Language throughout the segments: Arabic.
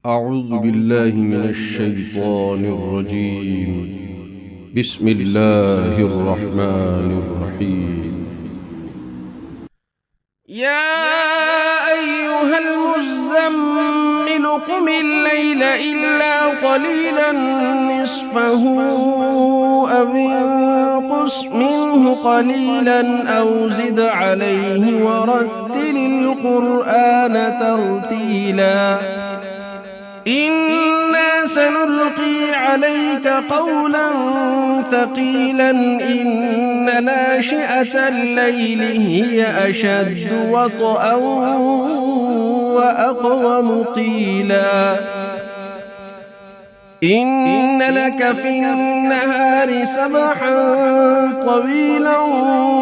أعوذ بالله من الشيطان الرجيم. بسم الله الرحمن الرحيم. يا أيها المزمل قم الليل إلا قليلا نصفه أو انقص منه قليلا أو زد عليه ورتل القرآن ترتيلا إنا سنلقي عليك قولا ثقيلا إن ناشئة الليل هي أشد وطئا وأقوم قيلا إن لك في النهار سبحا طويلا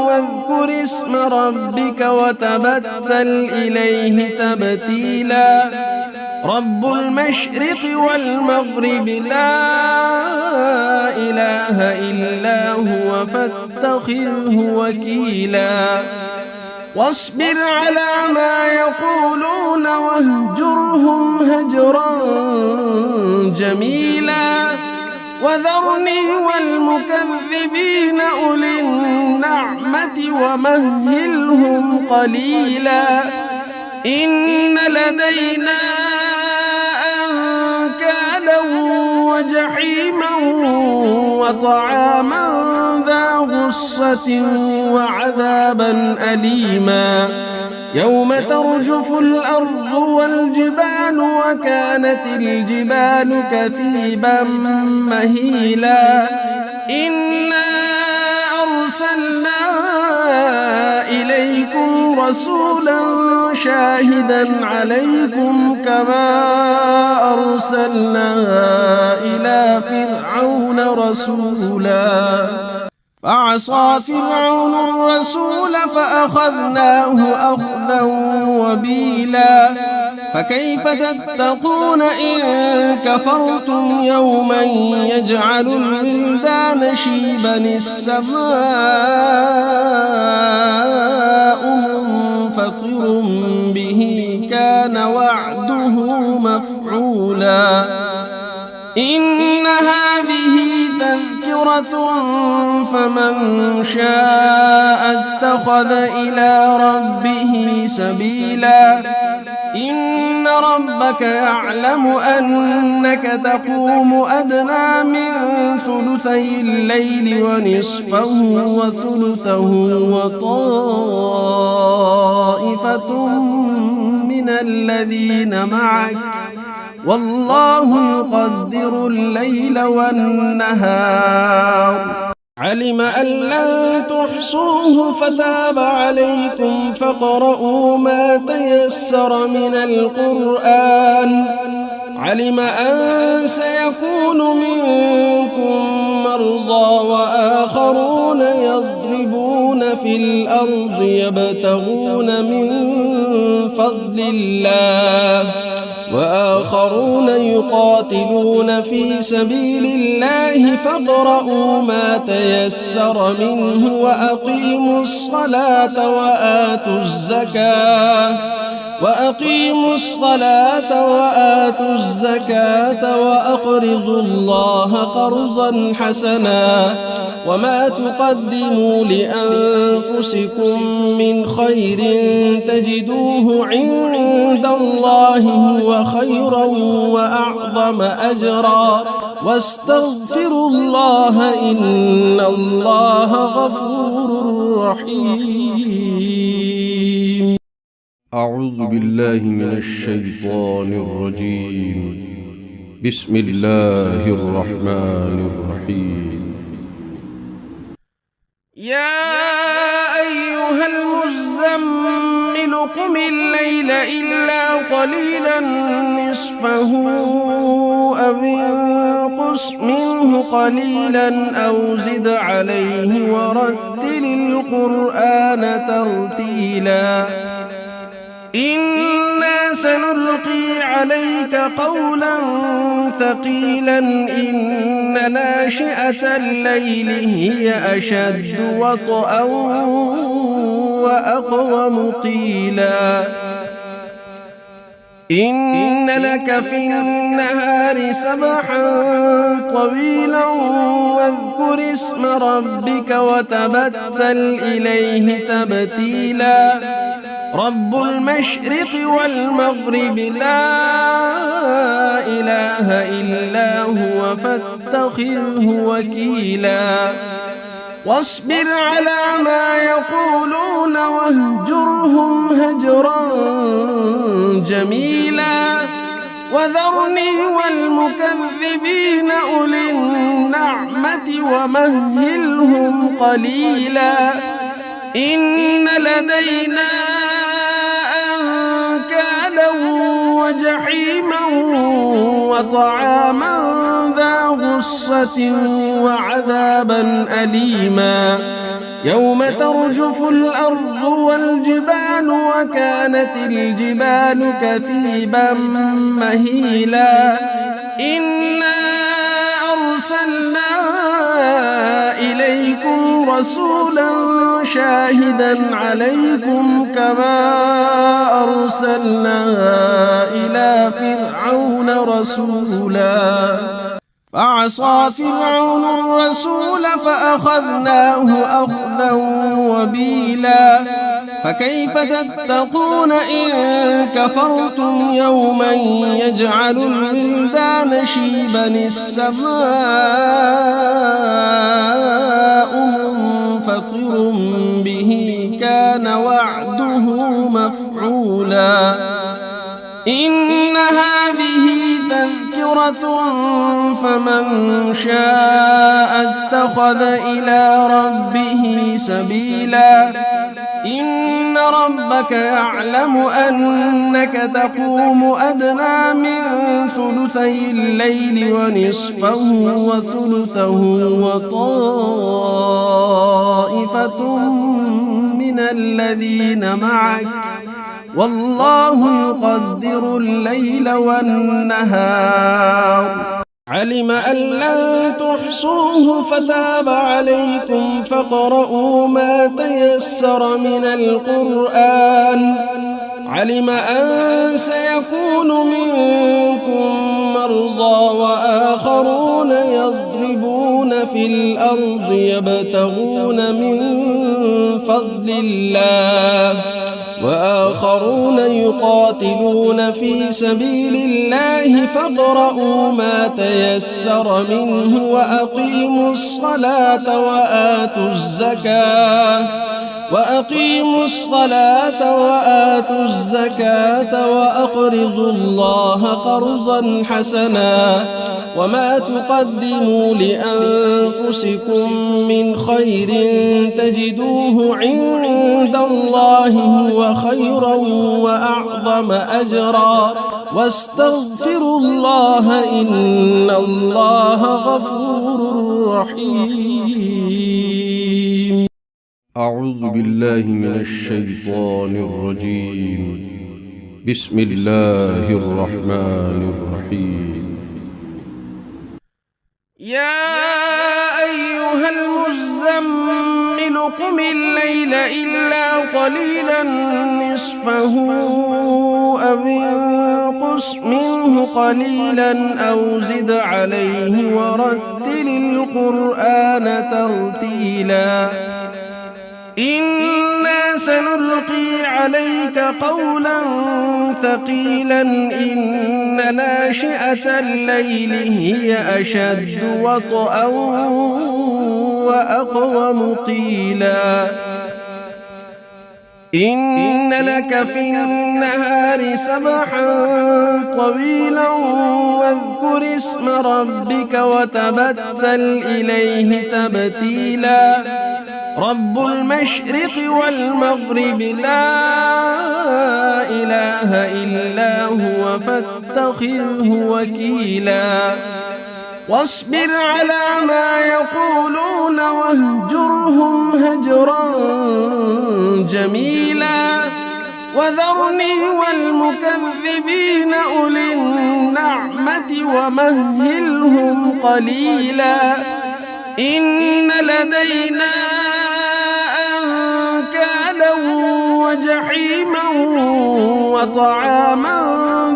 واذكر اسم ربك وتبتل إليه تبتيلا رب المشرق والمغرب لا إله إلا هو فاتخذه وكيلا واصبر على ما يقولون واهجرهم هجرا جميلا وذرني والمكذبين أولي النعمة ومهلهم قليلا إن لدينا أنكالا وجحيما وطعاما ذا غصة وعذابا أليما يوم ترجف الأرض والجبال وكانت الجبال كثيبا مهيلا إنا أرسلنا إليكم رسولا شاهدا عليكم كما أرسلنا إلى فرعون رسولا فعصى فرعون الرسول فأخذناه أخذا وبيلا فكيف تتقون إن كفرتم يوما يجعل الولدان شيبا السماء منفطر به كان وعده مفعولا إن هذه تذكرة فمن شاء اتخذ إلى ربه سبيلا إن ربك يعلم أنك تقوم أدنى من ثلثي الليل ونصفه وثلثه وطائفة من الذين معك والله يقدر الليل والنهار علم أن لن تحصوه فتاب عليكم فاقرؤوا ما تيسر من القرآن علم أن سيكون منكم مرضى وآخرون يضربون في الأرض يبتغون من فضل الله وآخرون يقاتلون في سبيل الله فاقرؤوا ما تيسر منه وأقيموا الصلاة وآتوا الزكاة وأقرضوا الله قرضا حسنا وما تقدموا لأنفسكم من خير تجدوه عند الله هو خيرا وأعظم أجرا واستغفروا الله إن الله غفور رحيم. أعوذ بالله من الشيطان الرجيم. بسم الله الرحمن الرحيم. يا أيها المزمل قم الليل إلا قليلا نصفه أو انقص منه قليلا أو زد عليه ورتل القرآن ترتيلا إنا سنلقي عليك قولا ثقيلا إن ناشئة الليل هي أشد وطئا وأقوم قيلا إن لك في النهار سبحا طويلا واذكر اسم ربك وتبتل إليه تبتيلا رب المشرق والمغرب لا إله إلا هو فاتخذه وكيلا واصبر على ما يقولون واهجرهم هجرا جميلا وذرني والمكذبين أولي النعمة ومهلهم قليلا إن لدينا أنكالا وجحيما وطعاما ذا غصة وعذابا أليما يوم ترجف الأرض والجبال وكانت الجبال كثيبا مهيلا إنا أرسلنا إليكم رسولا شاهدا عليكم كما أرسلنا إلى فرعون رسولا فعصى فرعون الرسول فأخذناه أخذا وبيلا فكيف تتقون إن كفرتم يوما يجعل الولدان شيبا السماء منفطر به كان وعده مفعولا إن هذه تذكرة فمن شاء اتخذ إلى ربه سبيلا إن ربك يعلم أنك تقوم أدنى من ثلثي الليل ونصفه وثلثه وطائفة من الذين معك والله يقدر الليل والنهار علم أن لن تحصوه فتاب عليكم فاقرؤوا ما تيسر من القرآن علم أن سيكون منكم مرضى وآخرون يضربون في الأرض يبتغون من فضل الله وآخرون يقاتلون في سبيل الله فاقرؤوا ما تيسر منه وأقيموا الصلاة وآتوا الزكاة وأقرضوا الله قرضا حسنا وما تقدموا لأنفسكم من خير تجدوه عند الله هو خيرا وأعظم أجرا واستغفروا الله إن الله غفور رحيم. أعوذ بالله من الشيطان الرجيم. بسم الله الرحمن الرحيم. يا أيها المزمل قم الليل إلا قليلا نصفه أو انقص منه قليلا أو زد عليه ورتل القرآن ترتيلا إنا سنلقي عليك قولا ثقيلا إن ناشئة الليل هي أشد وطئا وأقوم قيلا إن لك في النهار سبحا طويلا واذكر اسم ربك وتبتل إليه تبتيلا رب المشرق والمغرب لا إله إلا هو فاتخذه وكيلا واصبر على ما يقولون واهجرهم هجرا جميلا وذرني والمكذبين أولي النعمة ومهلهم قليلا إن لدينا أنكالا وجحيما وطعاما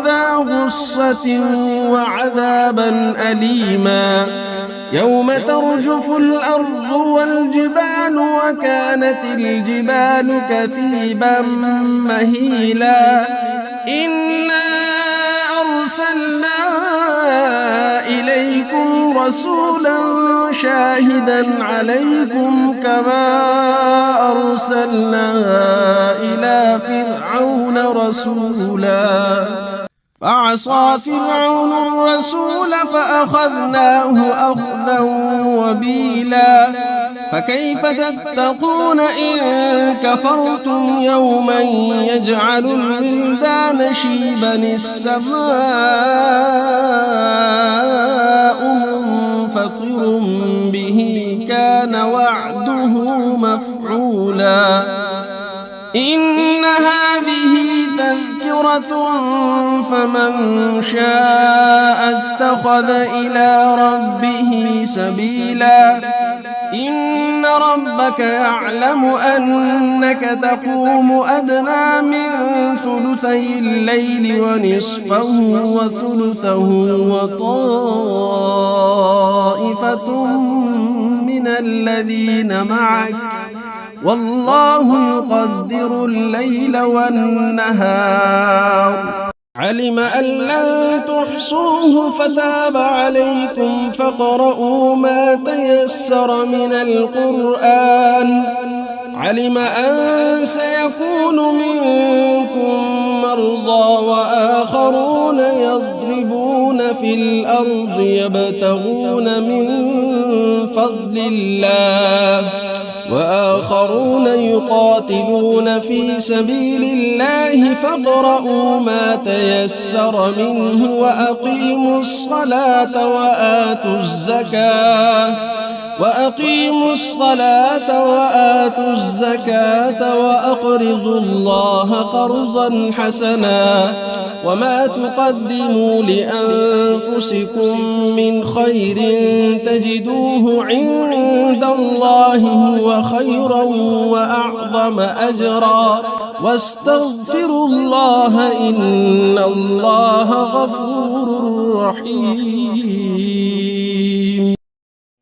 ذا غصة وعذابا أليما يوم ترجف الأرض والجبال وكانت الجبال كثيبا مهيلا إنا أرسلنا إليكم رسولا شاهدا عليكم كما أرسلنا إلى فرعون رسولا فعصى فرعون الرسول فأخذناه أخذا وبيلا فكيف تتقون إن كفرتم يوما يجعل الولدان شيبا السماء منفطر به كان وعده مفعولا إن هذه تذكرة فمن شاء اتخذ إلى ربه سبيلا إن ربك يعلم أنك تقوم أدنى من ثلثي الليل ونصفه وثلثه وطائفة من الذين معك والله يقدر الليل والنهار علم أن لن تحصوه فتاب عليكم فاقرؤوا ما تيسر من القرآن علم أن سيكون منكم مرضى وآخرون يضربون في الأرض يبتغون من فضل الله وآخرون يقاتلون في سبيل الله فاقرؤوا ما تيسر منه وأقيموا الصلاة وآتوا الزكاة وأقرضوا الله قرضا حسنا وما تقدموا لأنفسكم من خير تجدوه عند الله هو خيرا وأعظم أجرا واستغفروا الله إن الله غفور رحيم.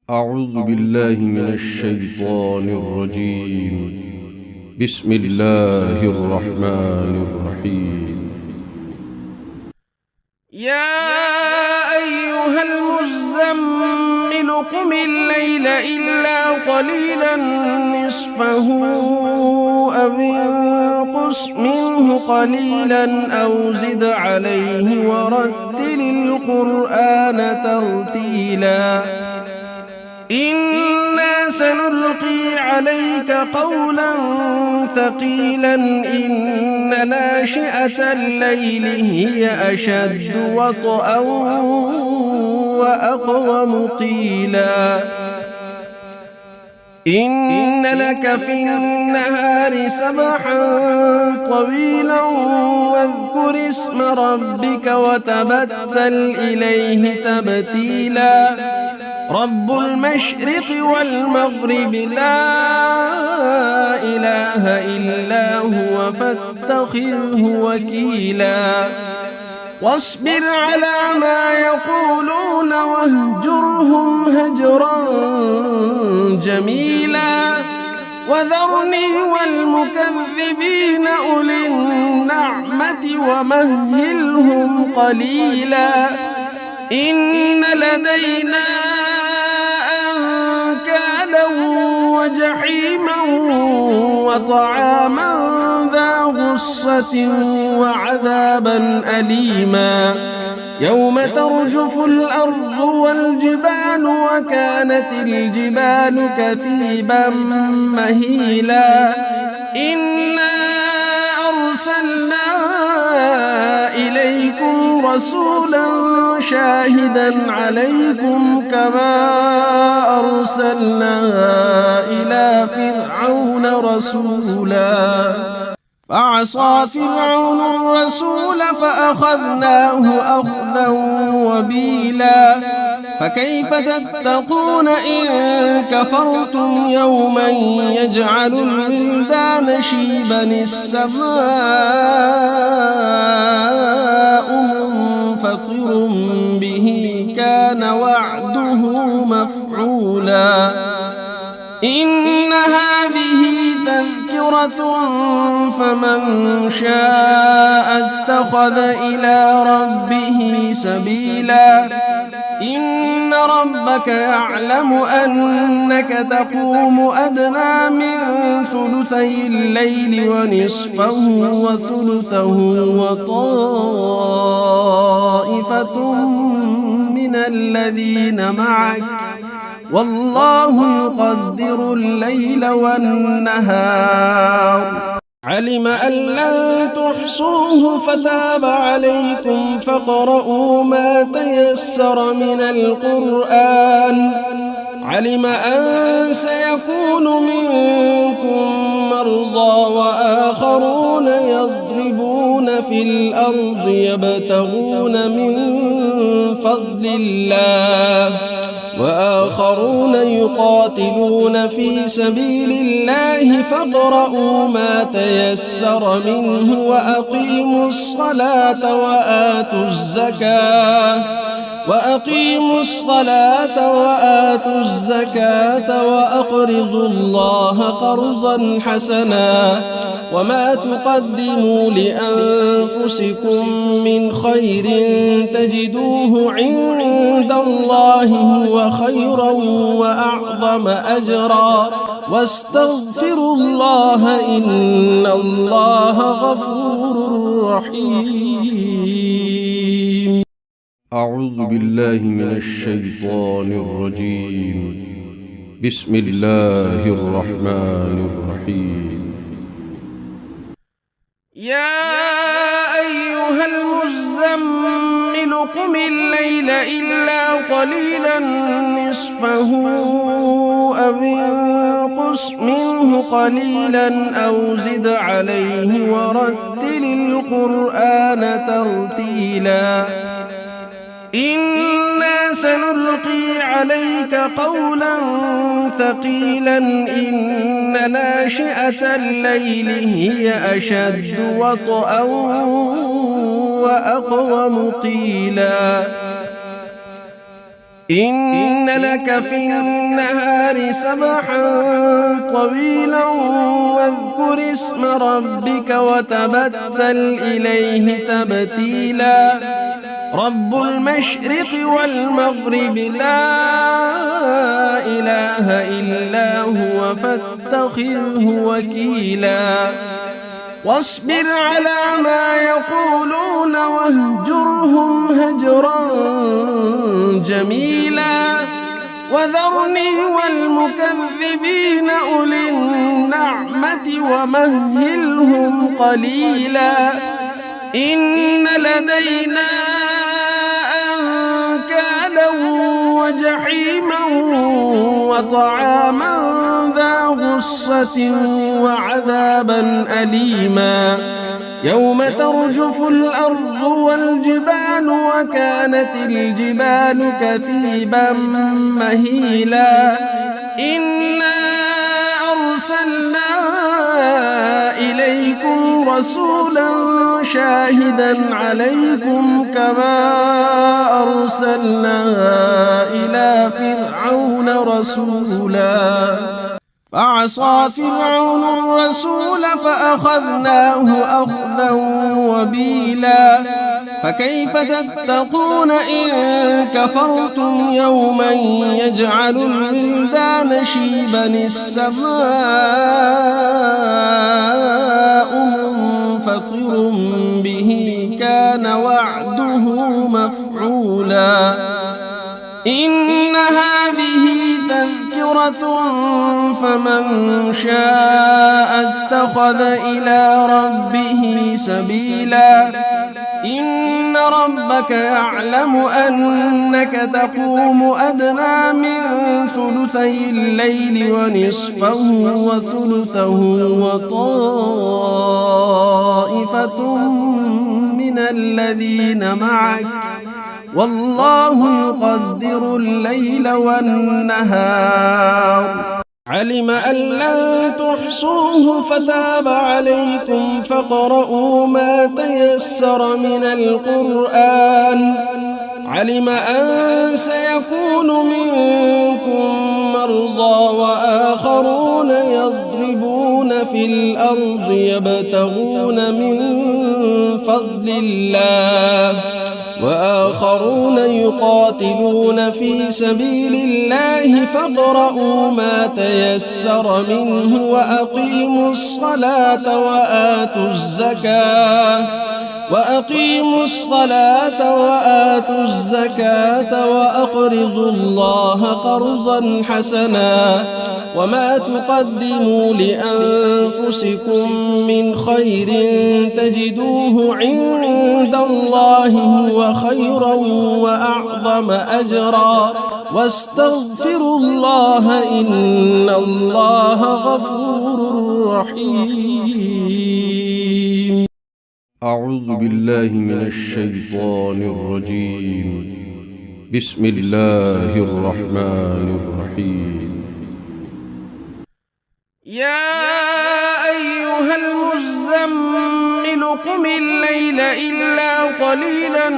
أعوذ بالله من الشيطان الرجيم. بسم الله الرحمن الرحيم. يا أيها المزمل قم الليل إلا قليلا نصفه أو انقص منه قليلا أو زد عليه ورتل القرآن ترتيلا إنا سنلقي عليك قولا ثقيلا إن ناشئة الليل هي أشد وطئا وأقوم قيلا إن لك في النهار سبحا طويلا واذكر اسم ربك وتبتل إليه تبتيلا رب المشرق والمغرب لا إله إلا هو فاتخذه وكيلا واصبر على ما يقولون واهجرهم هجرا جميلا وذرني والمكذبين أولي النعمة ومهلهم قليلا إن لدينا أنكالا وجحيما وطعاما ذا غصة وعذابا أليما يوم ترجف الأرض والجبال وكانت الجبال كثيبا مهيلا إنا أرسلنا إليكم رسولا شاهدا عليكم كما أرسلنا إلى فرعون رسولا فعصى فرعون الرسول فأخذناه أخذا وبيلا فكيف تتقون إن كفرتم يوما يجعل الولدان شيبا السماء منفطر به كان وعده مفعولا إن هذه تذكرة فمن شاء اتخذ إلى ربه سبيلا إن ربك يعلم أنك تقوم أدنى من ثلثي الليل ونصفه وثلثه وطائفة من الذين معك والله يقدر الليل والنهار علم أن لن تحصوه فتاب عليكم فاقرؤوا ما تيسر من القرآن علم أن سيكون منكم مرضى وآخرون يضربون في الأرض يبتغون من فضل الله وآخرون يقاتلون في سبيل الله فاقرؤوا ما تيسر منه وأقيموا الصلاة وآتوا الزكاة وأقرضوا الله قرضا حسنا وما تقدموا لأنفسكم من خير تجدوه عند الله هو خيرا وأعظم أجرا واستغفروا الله إن الله غفور رحيم. أعوذ بالله من الشيطان الرجيم. بسم الله الرحمن الرحيم. يا أيها المزمل قم الليل إلا قليلا نصفه أو انقص منه قليلا أو زد عليه ورتل القرآن ترتيلا إنا سنلقي عليك قولا ثقيلا إن ناشئة الليل هي أشد وطئا وأقوم قيلا إن لك في النهار سبحا طويلا واذكر اسم ربك وتبتل إليه تبتيلا رب المشرق والمغرب لا إله إلا هو فاتخذه وكيلا واصبر على ما يقولون واهجرهم هجرا جميلا وذرني والمكذبين أولي النعمة ومهلهم قليلا إن لدينا أنكالا وجحيما وطعاما ذا غصة وعذابا أليما يوم ترجف الأرض والجبال وكانت الجبال كثيبا مهيلا إنا أرسلنا إليكم رسولا شاهدا عليكم كما أرسلنا إلى فرعون رسولا فعصى فرعون الرسول فأخذناه أخذا وبيلا فكيف تتقون إن كفرتم يوما يجعل الولدان شيبا السماء منفطر به كان وعده مفعولا إن هذه تذكرة فمن شاء اتخذ إلى ربه سبيلا إن ربك يعلم أنك تقوم أدنى من ثلثي الليل ونصفه وثلثه وطائفة من الذين معك والله يقدر الليل والنهار. علم أن لن تحصوه فتاب عليكم فاقرؤوا ما تيسر من القرآن. علم أن سيكون منكم مرضى وآخرون يضربون في الأرض يبتغون من فضل الله وآخرون يقاتلون في سبيل الله فاقرؤوا ما تيسر منه وأقيموا الصلاة وآتوا الزكاة وأقرضوا الله قرضا حسنا وما تقدموا لأنفسكم من خير تجدوه عند الله هو خيرا وأعظم أجرا واستغفروا الله إن الله غفور رحيم. أعوذ بالله من الشيطان الرجيم. بسم الله الرحمن الرحيم. يا أيها المزمل قم الليل إلا قليلا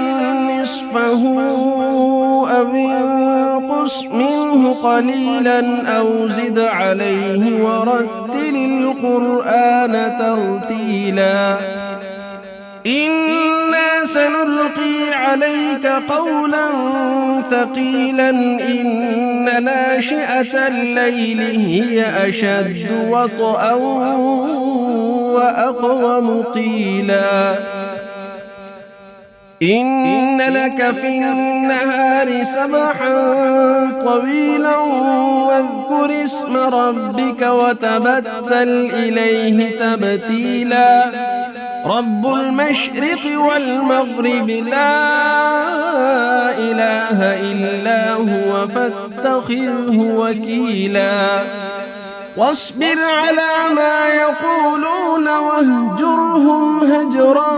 نصفه أو انقص منه قليلا أو زد عليه ورتل القرآن ترتيلا. إنا سنلقي عليك قولا ثقيلا إن ناشئة الليل هي أشد وطئا وأقوم قيلا. إن لك في النهار سبحا طويلا واذكر اسم ربك وتبتل إليه تبتيلا. رب المشرق والمغرب لا إله إلا هو فاتخذه وكيلا. واصبر على ما يقولون واهجرهم هجرا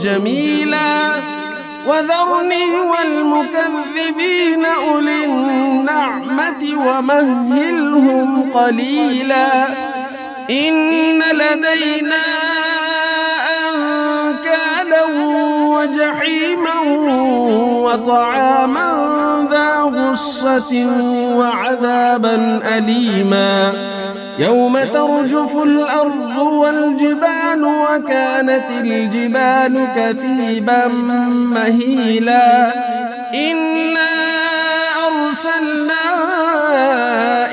جميلا. وذرني والمكذبين أولي النعمة ومهلهم قليلا. إن لدينا أنكالا وجحيما وطعاما ذا غصة وعذابا أليما يوم ترجف الأرض والجبال وكانت الجبال كثيبا مهيلا. إنا أرسلنا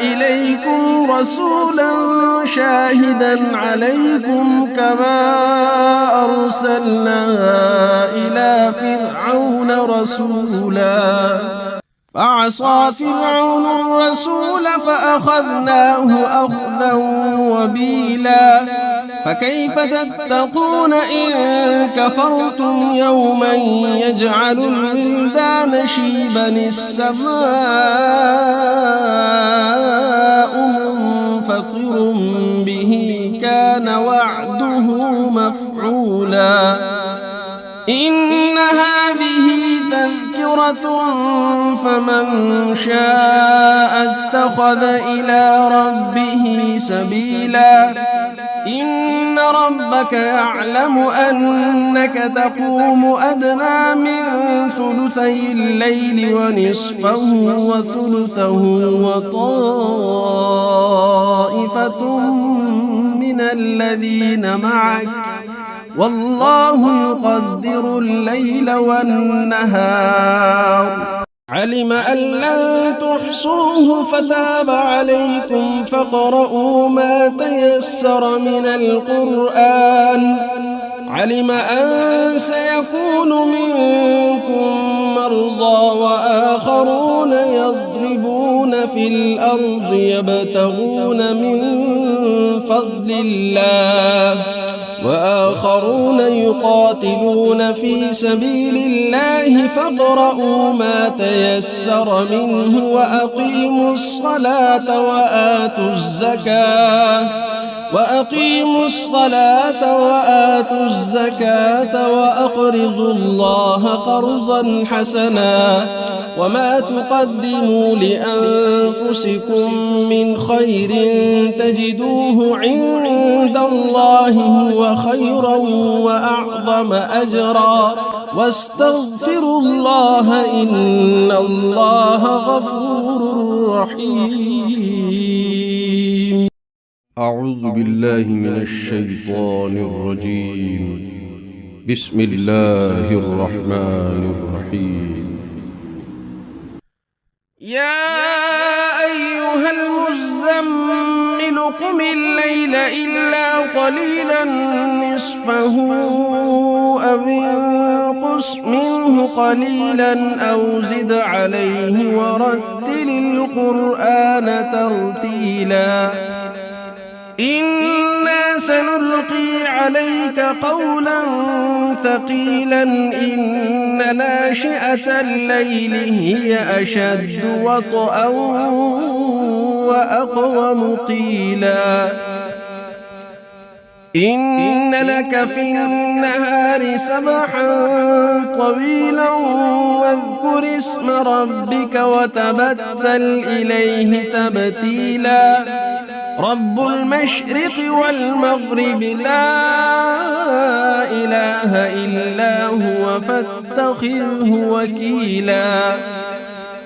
إليكم رسولا شاهدا عليكم كما أرسلنا إلى فرعون رسولا. فعصى فرعون الرسول فأخذناه أخذا وبيلا. فكيف تتقون إن كفرتم يوما يجعل الولدان شيبا السماء منفطر به كان وعده مفعولا. إن هذه تذكرة فمن شاء اتخذ إلى ربه سبيلا. إن ربك يعلم أنك تقوم أدنى من ثلثي الليل ونصفه وثلثه وطائفة من الذين معك والله يقدر الليل والنهار. علم أن لن تحصوه فتاب عليكم فاقرؤوا ما تيسر من القرآن. علم أن سيكون منكم مرضى وآخرون يضربون في الأرض يبتغون من فضل الله وآخرون يقاتلون في سبيل الله فاقرؤوا ما تيسر منه وأقيموا الصلاة وأقيموا الصلاة وآتوا الزكاة وأقرضوا الله قرضا حسنا وما تقدموا لأنفسكم من خير تجدوه عند الله هو خيرا وأعظم أجرا واستغفروا الله إن الله غفور رحيم. أعوذ بالله من الشيطان الرجيم. بسم الله الرحمن الرحيم. يا أيها المزمل قم الليل إلا قليلا نصفه أو انقص منه قليلا أو زد عليه ورتل القرآن ترتيلا إنا سنلقي عليك قولا ثقيلا إن ناشئة الليل هي أشد وطئا وأقوم قيلا إن لك في النهار سبحا طويلا واذكر اسم ربك وتبتل إليه تبتيلا رب المشرق والمغرب لا إله إلا هو فاتخذه وكيلا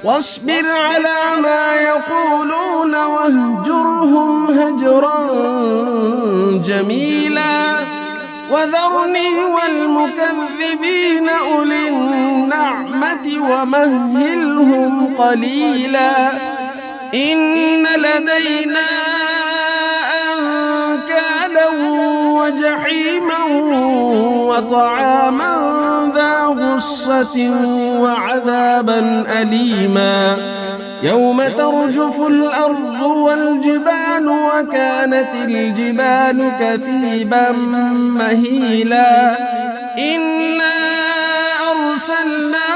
واصبر على ما يقولون واهجرهم هجرا جميلا وذرني والمكذبين أولي النعمة ومهلهم قليلا إن لدينا أنكالا وجحيما وطعاما ذا غصة وعذابا أليما يوم ترجف الأرض والجبال وكانت الجبال كثيبا مهيلا إنا أرسلنا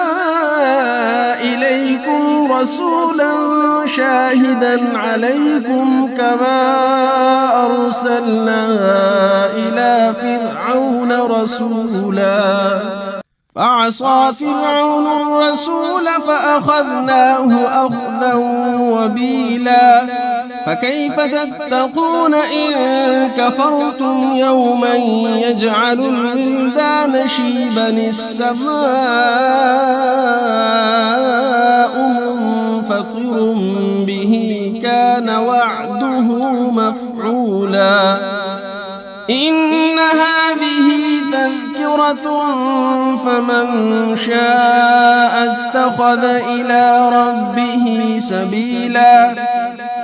إليكم رسولا شاهدا عليكم كما أرسلنا إلى فرعون رسولا فعصى فرعون الرسول فأخذناه أخذا وبيلا فكيف تتقون إن كفرتم يوما يجعل الولدان شيبا السماء منفطر به كان وعده مفعولا إن هذه تذكرة فمن شاء اتخذ إلى ربه سبيلا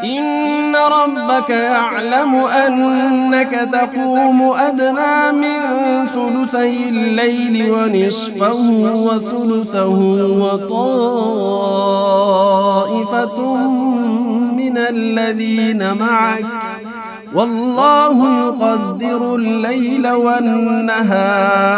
إن ربك يعلم أنك تقوم أدنى من ثلثي الليل ونصفه وثلثه وطائفة من الذين معك والله يقدر الليل والنهار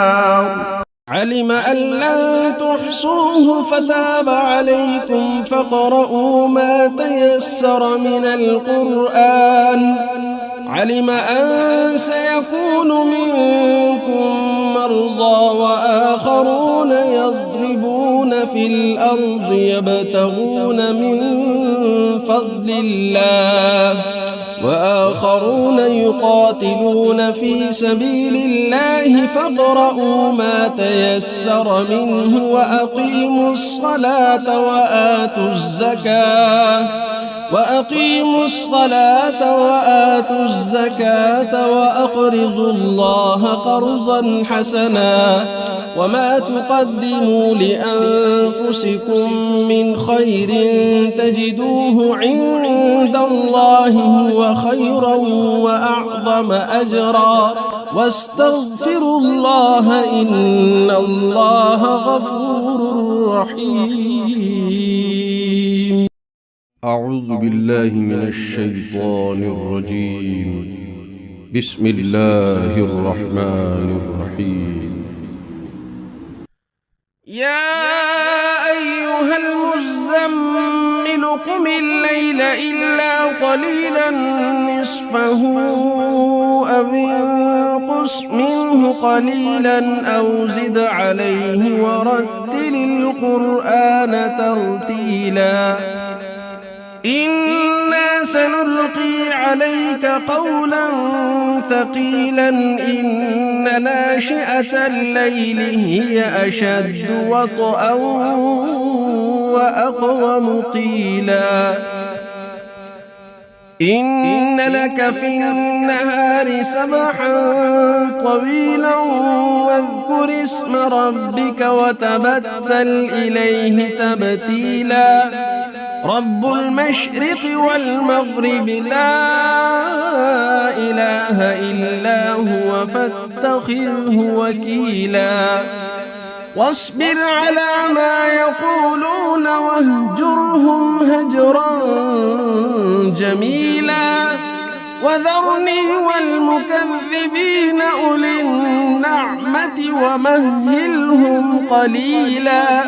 علم أن لن تحصوه فتاب عليكم فاقرؤوا ما تيسر من القرآن علم أن سيكون منكم مرضى وآخرون يضربون في الأرض يبتغون من فضل الله وآخرون يقاتلون في سبيل الله فاقرؤوا ما تيسر منه وأقيموا الصلاة وآتوا الزكاة وأقرضوا الله قرضا حسنا وما تقدموا لأنفسكم من خير تجدوه عند الله هو خيرا وأعظم أجرا واستغفروا الله إن الله غفور رحيم. أعوذ بالله من الشيطان الرجيم. بسم الله الرحمن الرحيم. يا أيها المزمل قم الليل إلا قليلا نصفه أو انقص منه قليلا أو زد عليه ورتل القرآن ترتيلا إنا سنلقي عليك قولا ثقيلا إن ناشئة الليل هي أشد وطئا وأقوم قيلا إن لك في النهار سبحا طويلا واذكر اسم ربك وتبتل إليه تبتيلا رب المشرق والمغرب لا إله إلا هو فاتخذه وكيلا واصبر على ما يقولون واهجرهم هجرا جميلا وذرني والمكذبين أولي النعمة ومهلهم قليلا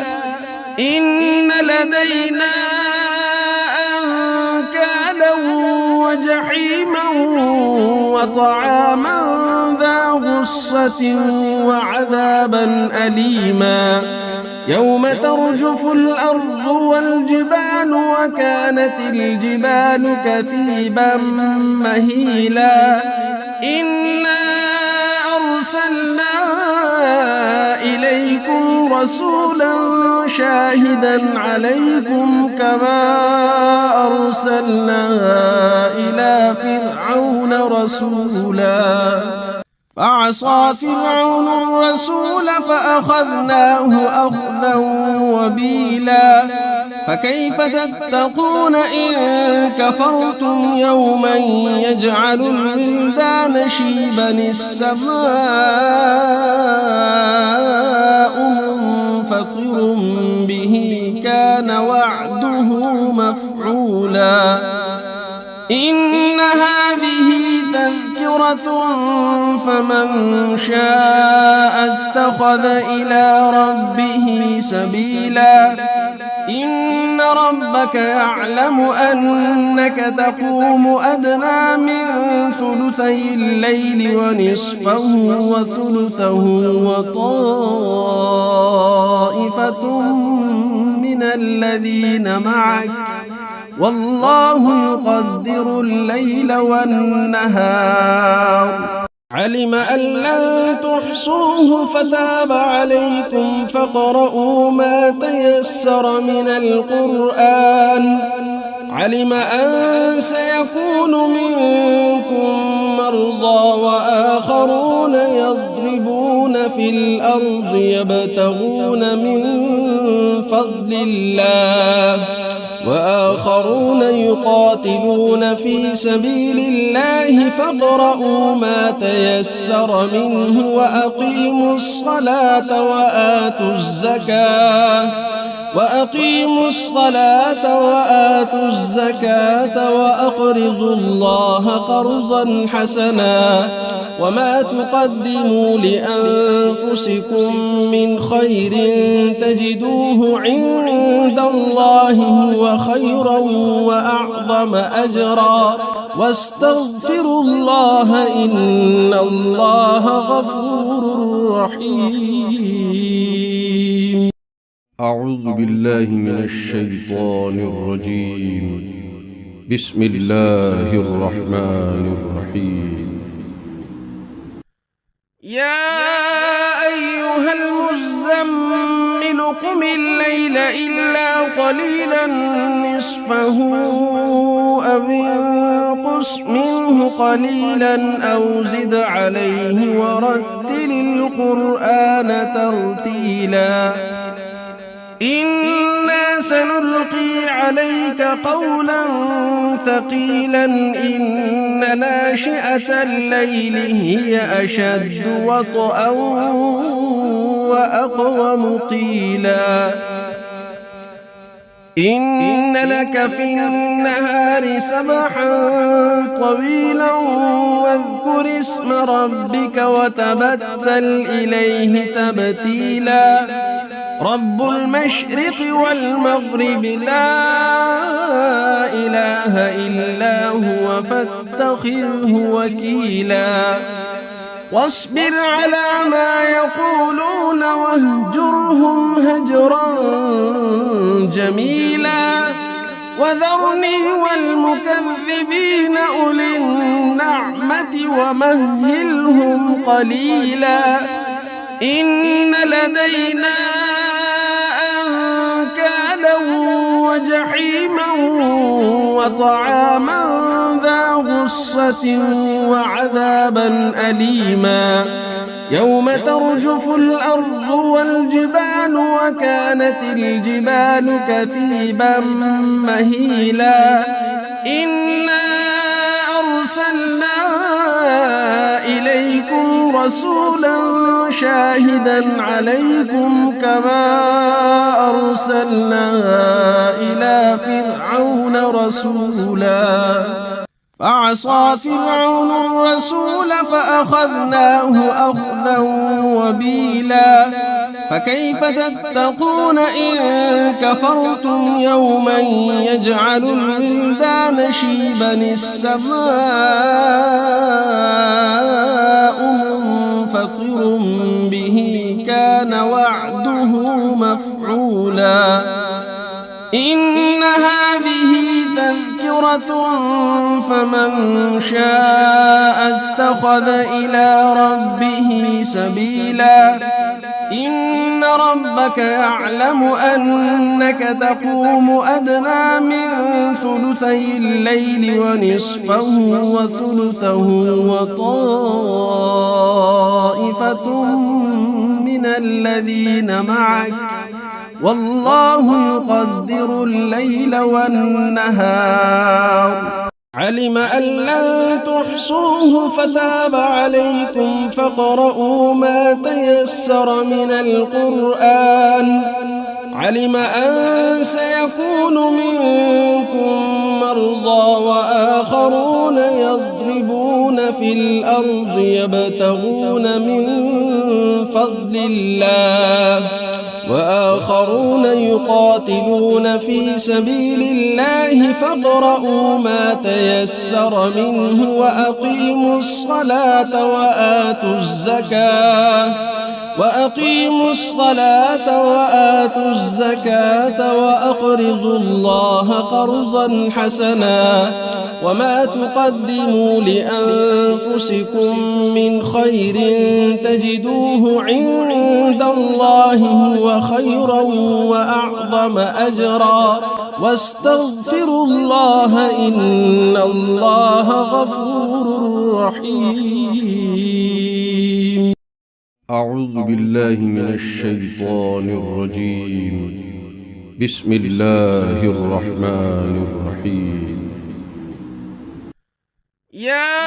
إن لدينا أنكالا وجحيما وطعاما ذا غصة وعذابا أليما يوم ترجف الأرض والجبال وكانت الجبال كثيبا مهيلا إنا أرسلنا إليكم رسولا شاهدا عليكم كما أرسلنا إلى فرعون رسولا فعصى فرعون الرسول فأخذناه أخذا وبيلا فكيف تتقون إن كفرتم يوما يجعل الولدان شيبا السماء منفطر به كان وعده مفعولا إن هذه تذكرة فمن شاء اتخذ إلى ربه سبيلا إن ربك يعلم أنك تقوم أدنى من ثلثي الليل ونصفه وثلثه وطائفة من الذين معك والله يقدر الليل والنهار علم أن لن تحصوه فتاب عليكم فاقرؤوا ما تيسر من القرآن علم أن سيكون منكم مرضى وآخرون يضربون في الأرض يبتغون من فضل الله وآخرون يقاتلون في سبيل الله فاقرؤوا ما تيسر منه وأقيموا الصلاة وآتوا الزكاة وأقرضوا الله قرضا حسنا وما تقدموا لأنفسكم من خير تجدوه عند الله هو خيرا وأعظم أجرا واستغفروا الله إن الله غفور رحيم. أعوذ بالله من الشيطان الرجيم. بسم الله الرحمن الرحيم. يا أيها المزمل قم الليل إلا قليلا نصفه أو انقص منه قليلا أو زد عليه ورتل القرآن ترتيلا إنا سنلقي عليك قولا ثقيلا إن ناشئة الليل هي أشد وطئا وأقوم قيلا إن لك في النهار سبحا طويلا واذكر اسم ربك وتبتل إليه تبتيلا رب المشرق والمغرب لا إله إلا هو فاتخذه وكيلا واصبر على ما يقولون واهجرهم هجرا جميلا وذرني والمكذبين أولي النعمة ومهلهم قليلا إن لدينا أنكالا وجحيما وطعاما ذا غصة وعذابا أليما يوم ترجف الأرض والجبال وكانت الجبال كثيبا مهيلا إنا أرسلنا إليكم رسولا شاهدا عليكم كما أرسلنا إلى فرعون رسولا فعصى فرعون الرسول فأخذناه أخذا وبيلا فكيف تتقون إن كفرتم يوما يجعل الولدان شيبا السماء منفطر به كان وعده مفعولا إن هذه تذكرة فمن شاء اتخذ إلى ربه سبيلا إن ربك يعلم أنك تقوم أدنى من ثلثي الليل ونصفه وثلثه وطائفة من الذين معك والله يقدر الليل والنهار علم أن لن تحصوه فتاب عليكم فاقرؤوا ما تيسر من القرآن علم أن سيكون منكم مرضى وآخرون يضربون في الأرض يبتغون من فضل الله وآخرون يقاتلون في سبيل الله فاقرؤوا ما تيسر منه وأقيموا الصلاة وآتوا الزكاة وأقرضوا الله قرضا حسنا وما تقدموا لأنفسكم من خير تجدوه عند الله هو خيرا وأعظم أجرا واستغفروا الله إن الله غفور رحيم. أعوذ بالله من الشيطان الرجيم. بسم الله الرحمن الرحيم. يا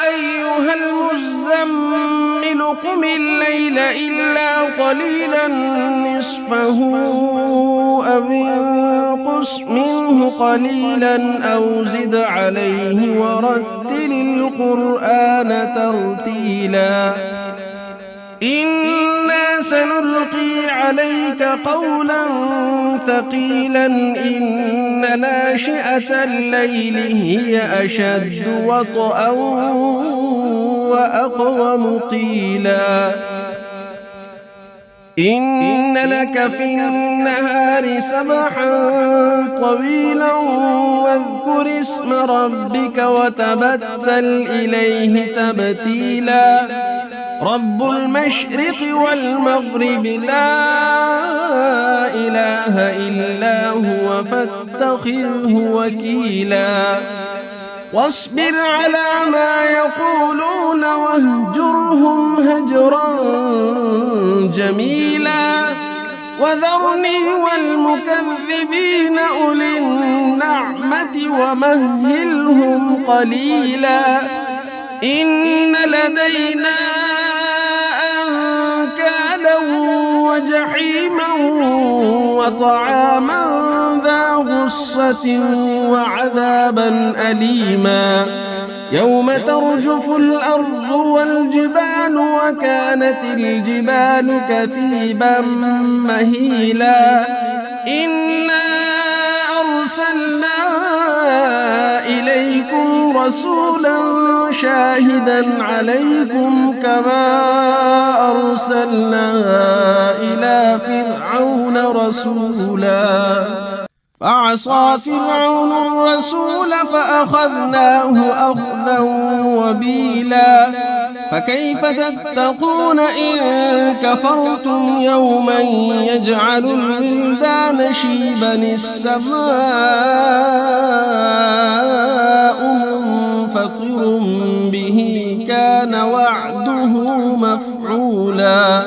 أيها المزمل قم الليل إلا قليلا نصفه أو انقص منه قليلا أو زد عليه ورتل القرآن ترتيلا إنا سنلقي عليك قولا ثقيلا إن ناشئة الليل هي أشد وطئا وأقوم قيلا إن لك في النهار سبحا طويلا واذكر اسم ربك وتبتل إليه تبتيلا رب المشرق والمغرب لا إله إلا هو فاتخذه وكيلا واصبر على ما يقولون واهجرهم هجرا جميلا وذرني والمكذبين أولي النعمة ومهلهم قليلا إن لدينا أنكالا وجحيما وطعاما ذا غصة وعذابا أليما يوم ترجف الأرض والجبال وكانت الجبال كثيبا مهيلا إنا أرسلنا إليكم رسولا شاهدا عليكم كما أرسلنا إلى فرعون رسولا فعصى فرعون الرسول فأخذناه أخذا وبيلا فكيف تتقون إن كفرتم يوما يجعل الولدان شيبا السماء منفطر به كان وعده مفعولا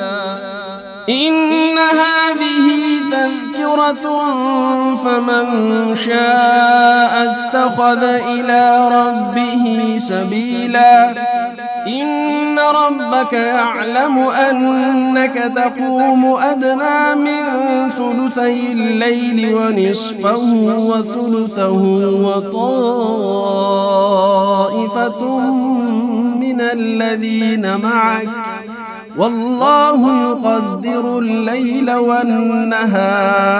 إن هذه تذكرة فمن شاء اتخذ إلى ربه سبيلا إن ربك يعلم أنك تقوم أدنى من ثلثي الليل ونصفه وثلثه وطائفة من الذين معك والله يقدر الليل والنهار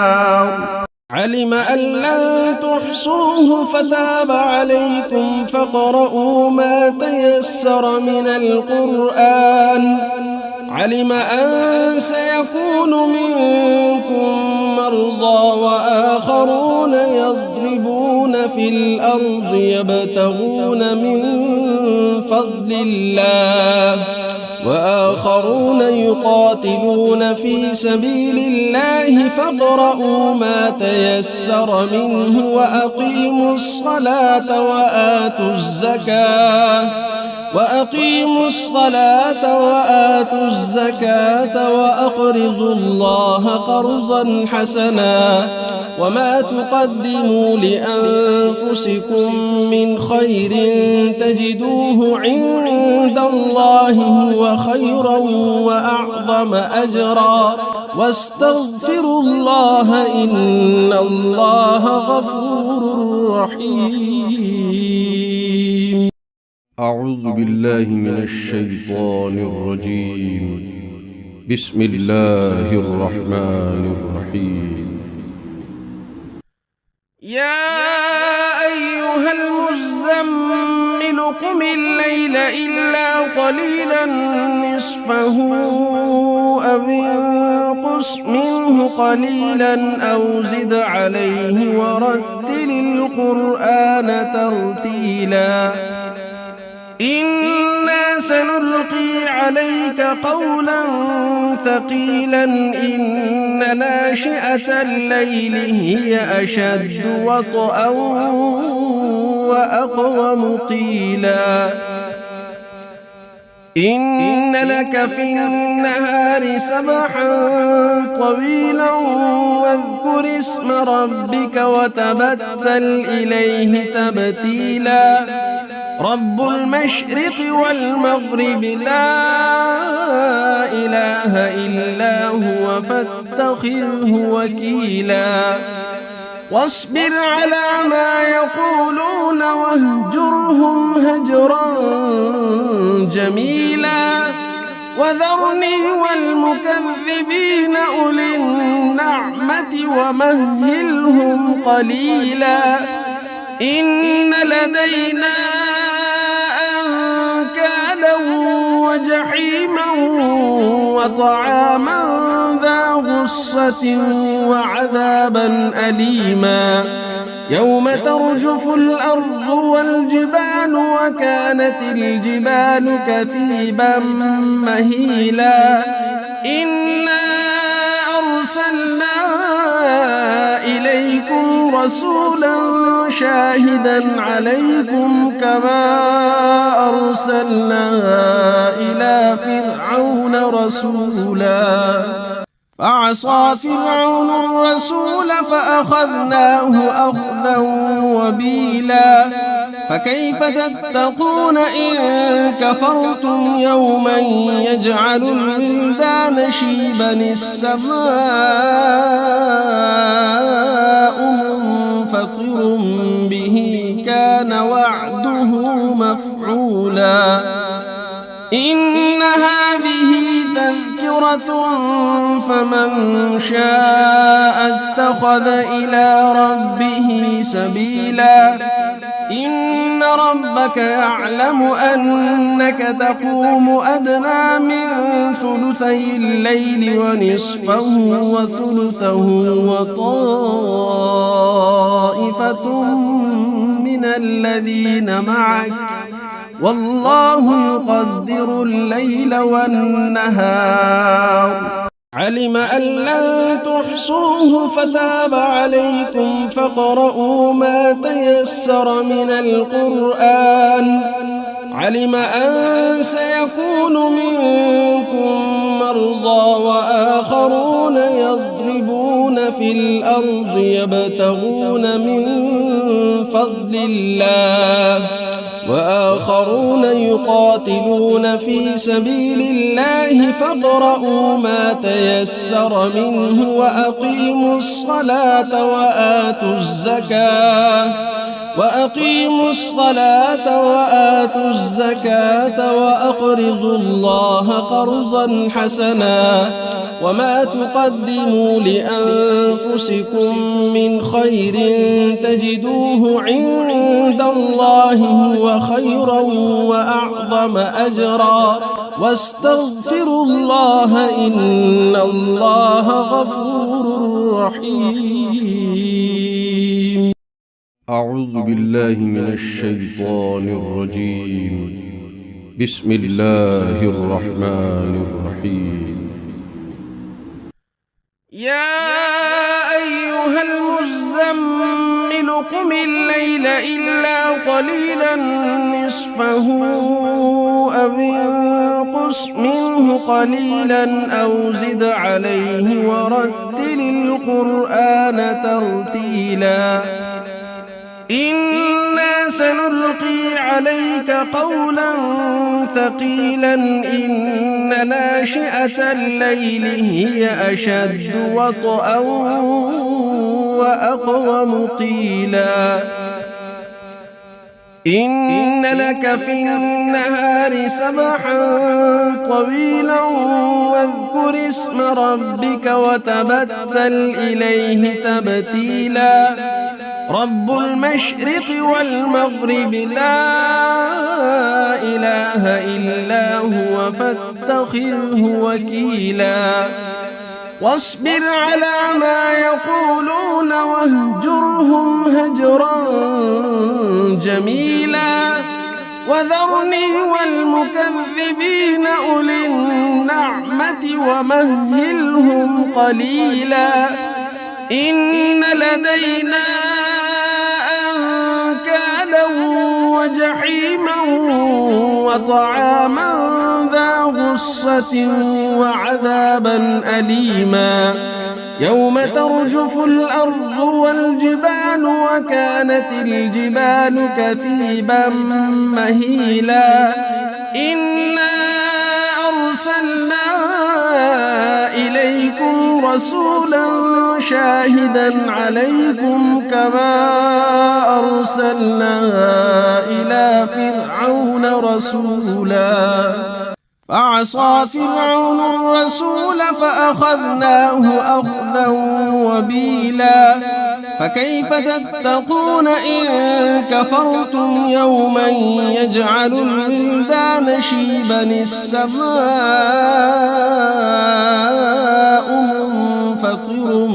علم أن لن تحصوه فتاب عليكم فاقرؤوا ما تيسر من القرآن علم أن سيكون منكم مرضى وآخرون يضربون في الأرض يبتغون من فضل الله وآخرون يقاتلون في سبيل الله فاقرؤوا ما تيسر منه وأقيموا الصلاة وآتوا الزكاة وأقرضوا الله قرضا حسنا وما تقدموا لأنفسكم من خير تجدوه عند الله هو خيرا وأعظم أجرا واستغفروا الله إن الله غفور رحيم. أعوذ بالله من الشيطان الرجيم. بسم الله الرحمن الرحيم. يا أيها المزمل قم الليل إلا قليلا نصفه أو انقص منه قليلا أو زد عليه ورتل القرآن ترتيلا إنا سنلقي عليك قولا ثقيلا إن ناشئة الليل هي أشد وطئا وأقوم قيلا إن لك في النهار سبحا طويلا واذكر اسم ربك وتبتل إليه تبتيلا رب المشرق والمغرب لا إله إلا هو فاتخذه وكيلا واصبر على ما يقولون واهجرهم هجرا جميلا وذرني والمكذبين أولي النعمة ومهلهم قليلا إن لدينا أنكالا وجحيما وطعاما ذا غصة وعذابا أليما يوم ترجف الأرض والجبال وكانت الجبال كثيبا مهيلا إنا أرسلنا إليكم رسولا شاهدا عليكم كما أرسلنا إلى فرعون رسولا فعصى فرعون الرسول فأخذناه أخذا وبيلا فكيف تتقون إن كفرتم يوما يجعل الولدان شيبا السماء منفطر به كان وعده مفعولا فمن شاء اتخذ إلى ربه سبيلا إن ربك يعلم أنك تقوم أدنى من ثلثي الليل ونصفه وثلثه وطائفة من الذين معك والله يقدر الليل والنهار علم أن لن تحصوه فتاب عليكم فاقرؤوا ما تيسر من القرآن علم أن سيكون منكم مرضى وآخرون يضربون في الأرض يبتغون من فضل الله وآخرون يقاتلون في سبيل الله فاقرؤوا ما تيسر منه وأقيموا الصلاة وآتوا الزكاة وأقرضوا الله قرضا حسنا وما تقدموا لأنفسكم من خير تجدوه عند الله هو خيرا وأعظم أجرا واستغفروا الله إن الله غفور رحيم. أعوذ بالله من الشيطان الرجيم. بسم الله الرحمن الرحيم. يا أيها المزمل قم الليل إلا قليلا نصفه أو انقص منه قليلا أو زد عليه ورتل القرآن ترتيلا إنا سنلقي عليك قولا ثقيلا إن ناشئة الليل هي أشد وطئا وأقوم قيلا إن لك في النهار سبحا طويلا واذكر اسم ربك وتبتل إليه تبتيلا رب المشرق والمغرب لا إله إلا هو فاتخذه وكيلا واصبر على ما يقولون واهجرهم هجرا جميلا وذرني والمكذبين أولي النعمة ومهلهم قليلا إن لدينا أنكالا وجحيما وطعاما ذا غصة وعذابا أليما يوم ترجف الأرض والجبال وكانت الجبال كثيبا مهيلا إنا أرسلنا إليكم رسولا شاهدا عليكم كما أرسلنا إلى فرعون رسولا فعصى فرعون الرسول فأخذناه أخذا وبيلا فكيف تتقون إن كفرتم يوما يجعل الولدان شيبا السماء منفطر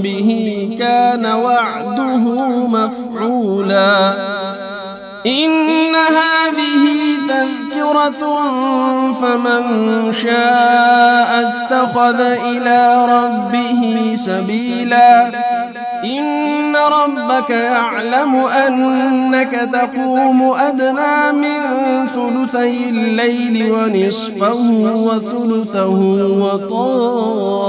به كان وعده مفعولا إن هذه تذكرة فمن شاء اتخذ إلى ربه سبيلا إن ربك يعلم أنك تقوم أدنى من ثلثي الليل ونصفه وثلثه وطائفة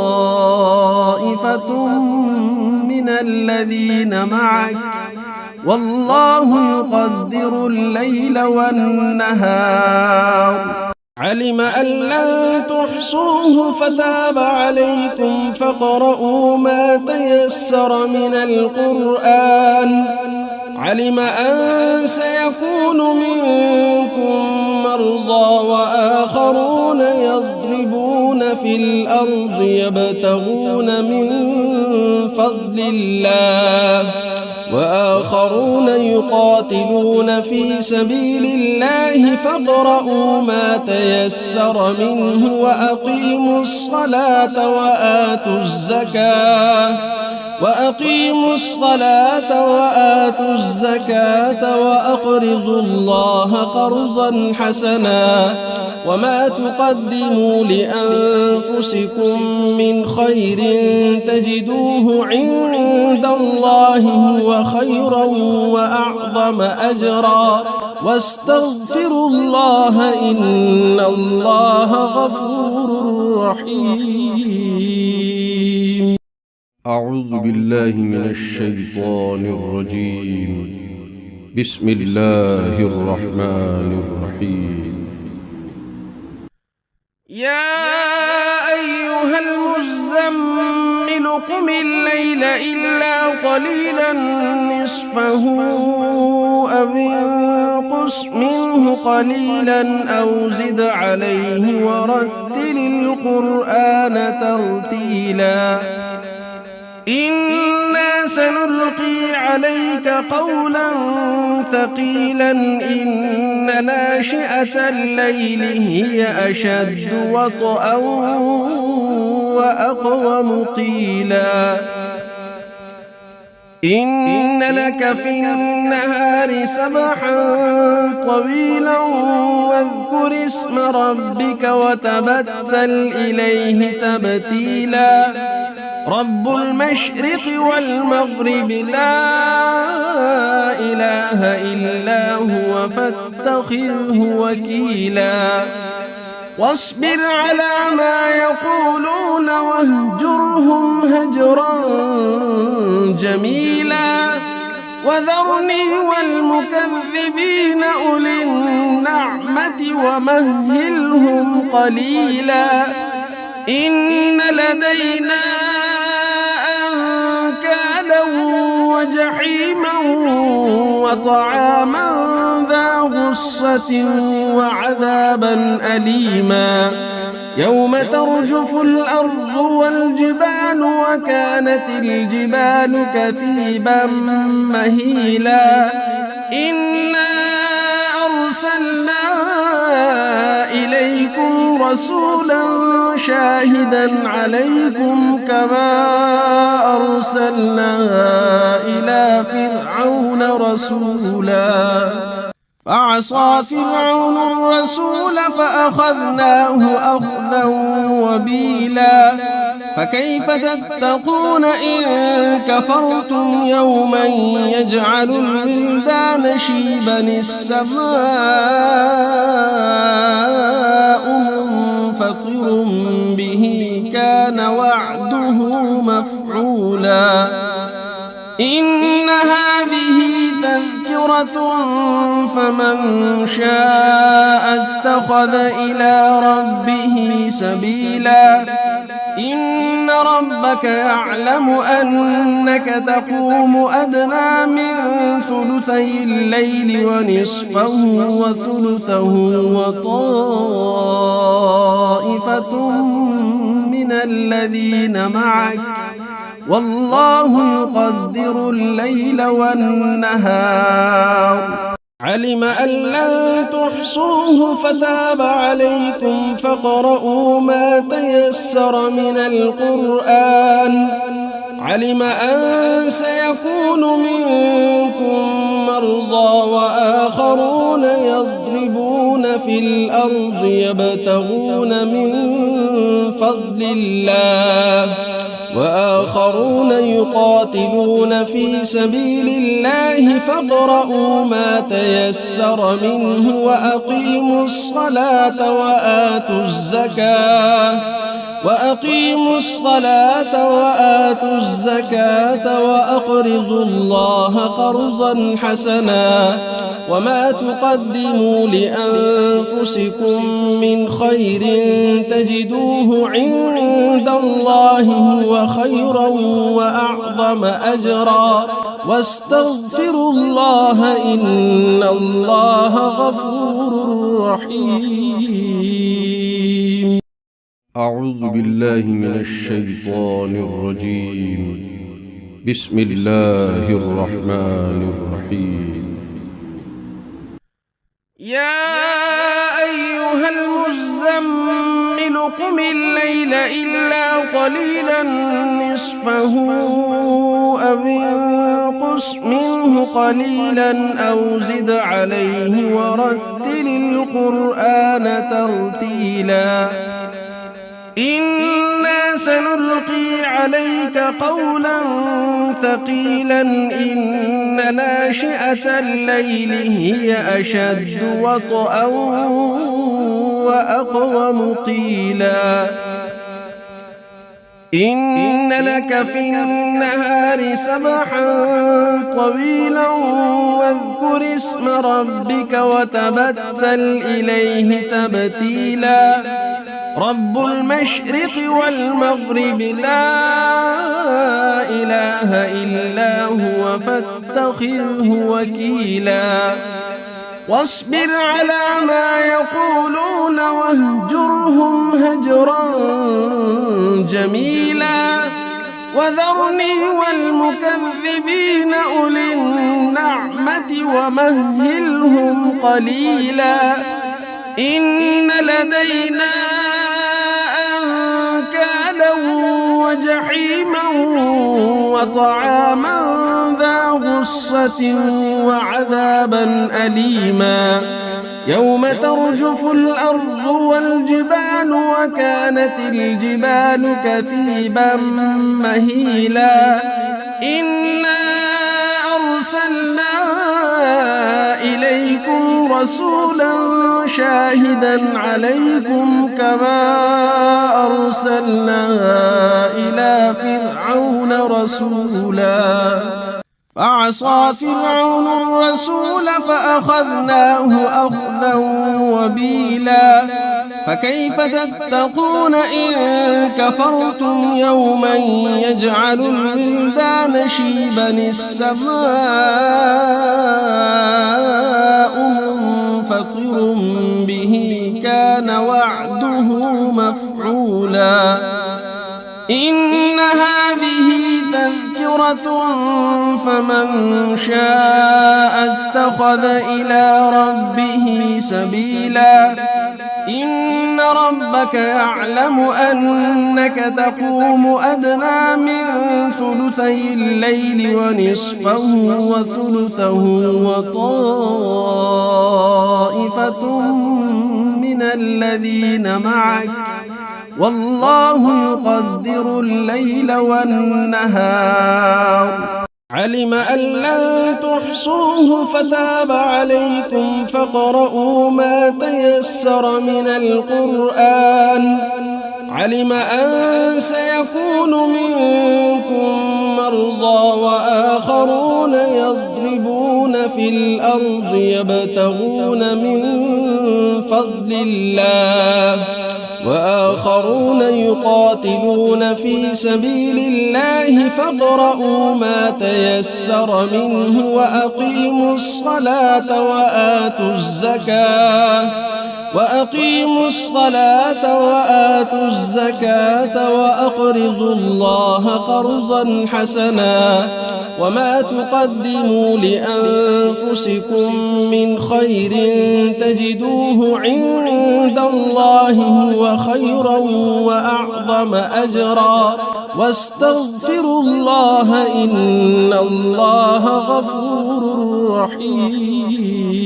من الذين معك والله يقدر الليل والنهار علم أن لن تحصوه فتاب عليكم فاقرؤوا ما تيسر من القرآن علم أن سيكون منكم مرضى وآخرون يضربون في الأرض يبتغون من فضل الله وآخرون يقاتلون في سبيل الله فاقرؤوا ما تيسر منه وأقيموا الصلاة وآتوا الزكاة وأقرضوا الله قرضا حسنا وما تقدموا لأنفسكم من خير تجدوه عند الله هو خيرا وأعظم أجرا واستغفروا الله إن الله غفور رحيم. أعوذ بالله من الشيطان الرجيم. بسم الله الرحمن الرحيم. يا أيها المزمل قم الليل إلا قليلا نصفه أو انقص منه قليلا أو زد عليه ورتل القرآن ترتيلا إنا سنلقي عليك قولا ثقيلا إن ناشئة الليل هي أشد وطئا وأقوم قيلا إن لك في النهار سبحا طويلا واذكر اسم ربك وتبتل إليه تبتيلا رب المشرق والمغرب لا إله إلا هو فاتخذه وكيلا واصبر على ما يقولون واهجرهم هجرا جميلا وذرني والمكذبين أولي النعمة ومهلهم قليلا إن لدينا أنكالا وجحيما وطعاما ذا غصة وعذابا أليما يوم ترجف الأرض والجبال وكانت الجبال كثيبا مهيلا إنا أرسلنا إليكم رسولا شاهدا عليكم كما أرسلنا إلى فرعون رسولا فعصى فرعون الرسول فأخذناه أخذا وبيلا فكيف تتقون إن كفرتم يوما يجعل الولدان شيبا السماء منفطر به كان وعده مفعولا إن هذه تذكرة فمن شاء اتخذ إلى ربه سبيلا إن ربك يعلم أنك تقوم أدنى من ثلثي الليل ونصفه وثلثه وطائفة من الذين معك والله يقدر الليل والنهار علم أن لن تحصوه فتاب عليكم فاقرؤوا ما تيسر من القرآن علم أن سيكون منكم مرضى وآخرون يضربون في الأرض يبتغون من فضل الله وآخرون يقاتلون في سبيل الله فاقرؤوا ما تيسر منه وأقيموا الصلاة وآتوا الزكاة وأقرضوا الله قرضا حسنا وما تقدموا لأنفسكم من خير تجدوه عند الله هو خيرا وأعظم أجرا واستغفروا الله إن الله غفور رحيم. أعوذ بالله من الشيطان الرجيم. بسم الله الرحمن الرحيم. يا أيها المزمل قم الليل إلا قليلا نصفه أو انقص منه قليلا أو زد عليه ورتل القرآن ترتيلا إنا سنلقي عليك قولا ثقيلا إن ناشئة الليل هي أشد وطئا وأقوم قيلا إن لك في النهار سبحا طويلا واذكر اسم ربك وتبتل إليه تبتيلا رب المشرق والمغرب لا إله إلا هو فاتخذه وكيلا واصبر على ما يقولون واهجرهم هجرا جميلا وذرني والمكذبين أولي النعمة ومهلهم قليلا إن لدينا أنكالا وجحيما وطعاما ذا غصة وعذابا أليما يوم ترجف الأرض والجبال وكانت الجبال كثيبا مهيلا إنا أرسلنا إليكم رسولا شاهدا عليكم كما أرسلنا إلى فرعون رسولا فعصى فرعون الرسول فأخذناه أخذا وبيلا فكيف تتقون إن كفرتم يوما يجعل الولدان شيبا السماء منفطر به كان وعده مفعولا إن هذه تذكرة فمن شاء اتخذ إلى ربه سبيلا إن ربك يعلم أنك تقوم أدنى من ثلثي الليل ونصفه وثلثه وطائفة من الذين معك والله يقدر الليل والنهار علم أن لن تحصوه فتاب عليكم فاقرؤوا ما تيسر من القرآن علم أن سيكون منكم مرضى وآخرون يضربون في الأرض يبتغون من فضل الله وآخرون يقاتلون في سبيل الله فاقرؤوا ما تيسر منه وأقيموا الصلاة وآتوا الزكاة وأقرضوا الله قرضا حسنا وما تقدموا لأنفسكم من خير تجدوه عند الله هو خيرا وأعظم أجرا واستغفروا الله إن الله غفور رحيم.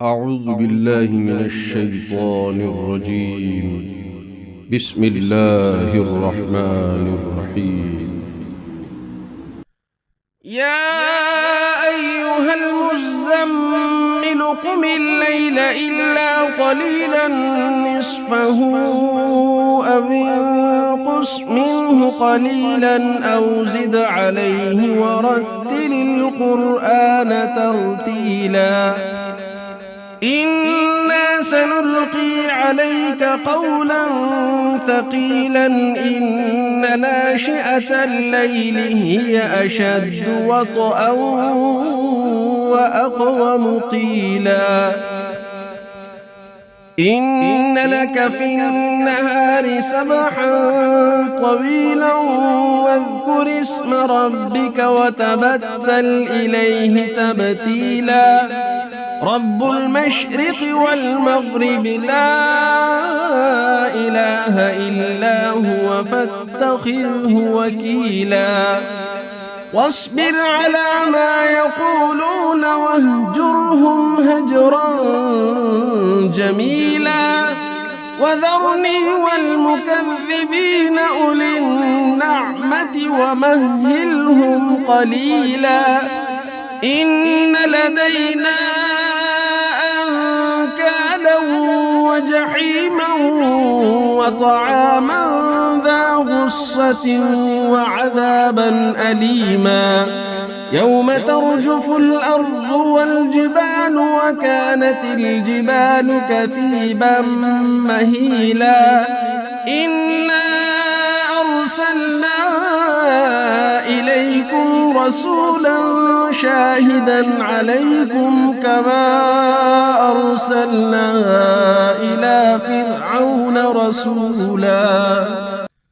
أعوذ بالله من الشيطان الرجيم. بسم الله الرحمن الرحيم. يا أيها المزمل قم الليل إلا قليلا نصفه أو انقص منه قليلا أو زد عليه ورتل القرآن ترتيلا إنا سنلقي عليك قولا ثقيلا إن ناشئة الليل هي أشد وطئا وأقوم قيلا إن لك في النهار سبحا طويلا واذكر اسم ربك وتبتل إليه تبتيلا رب المشرق والمغرب لا إله إلا هو فاتخذه وكيلا واصبر على ما يقولون واهجرهم هجرا جميلا وذرني والمكذبين أولي النعمة ومهلهم قليلا إن لدينا أنكالا وجحيما وطعاما ذا غصة وعذابا أليما يوم ترجف الأرض والجبال وكانت الجبال كثيبا مهيلا إنا أرسلنا إليكم رسولا شاهدا عليكم كما أرسلنا إلى فرعون رسولا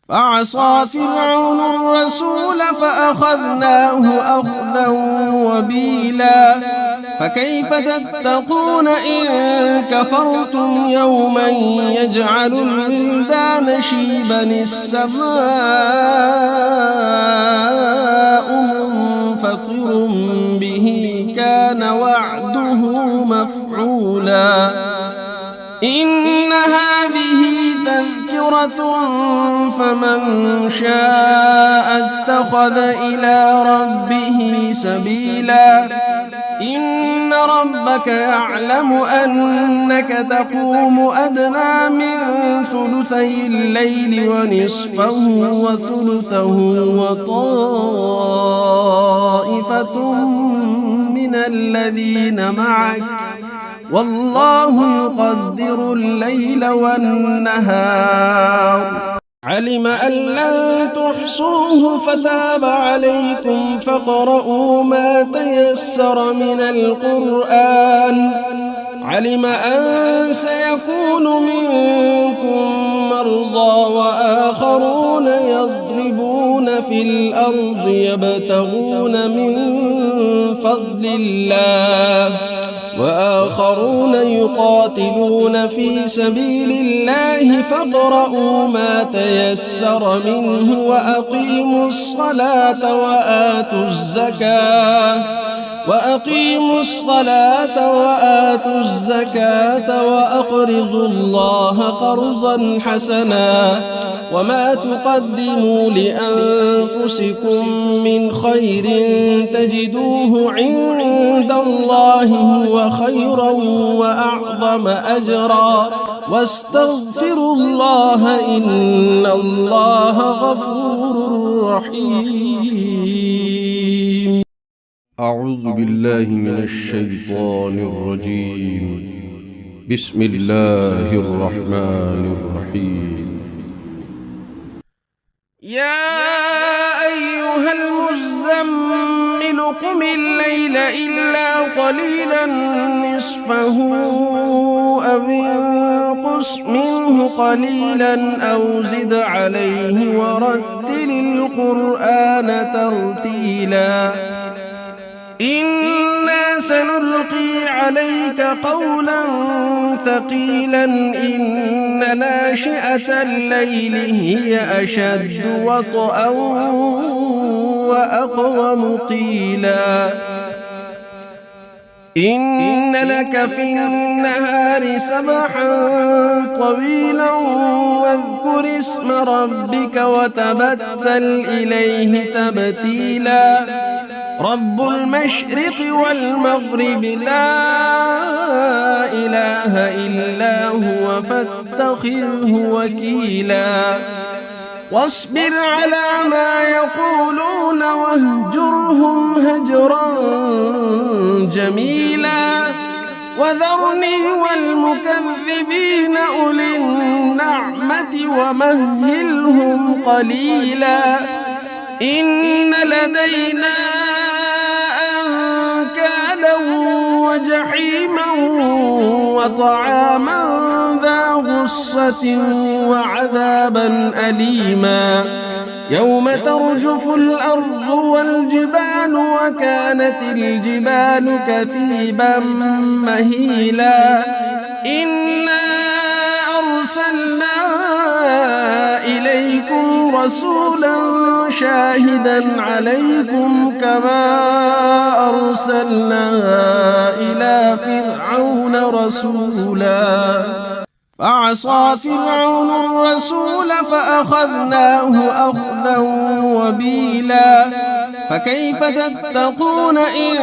فعصى فرعون الرسول فأخذناه أخذا وبيلا فكيف تتقون إن كفرتم يوما يجعل الولدان شيبا السماء منفطر به كان وعده مفعولا إن هذه تذكرة فمن شاء اتخذ إلى ربه سبيلا إن ربك يعلم أنك تقوم أدنى من ثلثي الليل ونصفه وثلثه وطائفة من الذين معك والله يقدر الليل والنهار علم أن لن تحصوه فتاب عليكم فاقرؤوا ما تيسر من القرآن علم أن سيكون منكم مرضى وآخرون يضربون في الأرض يبتغون من فضل الله وآخرون يقاتلون في سبيل الله فاقرؤوا ما تيسر منه وأقيموا الصلاة وآتوا الزكاة وأقرضوا الله قرضا حسنا وما تقدموا لأنفسكم من خير تجدوه عند الله هو خيرا وأعظم أجرا واستغفروا الله إن الله غفور رحيم. أعوذ بالله من الشيطان الرجيم. بسم الله الرحمن الرحيم. يا أيها المزمل قم الليل إلا قليلا نصفه أو انقص منه قليلا أو زد عليه ورتل القرآن ترتيلا إنا سنلقي عليك قولا ثقيلا إن ناشئة الليل هي أشد وطئا وأقوم قيلا إن لك في النهار سبحا طويلا واذكر اسم ربك وتبتل إليه تبتيلا رب المشرق والمغرب لا إله إلا هو فاتخذه وكيلا واصبر على ما يقولون واهجرهم هجرا جميلا وذرني والمكذبين أولي النعمة ومهلهم قليلا إن لدينا أنكالا وجحيما وطعاما ذا غصة وعذابا أليما يوم ترجف الأرض والجبال وكانت الجبال كثيبا مهيلا إنا أرسلنا إليكم رسولا شاهدا عليكم كما أرسلنا إلى فرعون رسولا فعصى فرعون الرسول فأخذناه أخذا وبيلا فكيف تتقون إن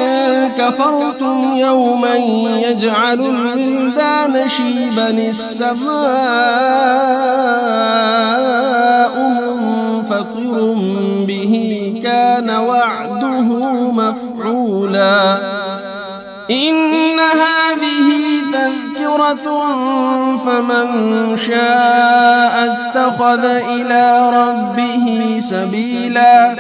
كفرتم يوما يجعل الولدان شيبا السماء منفطر به كان وعده مفعولا إن هذه تذكرة فمن شاء اتخذ إلى ربه سبيلا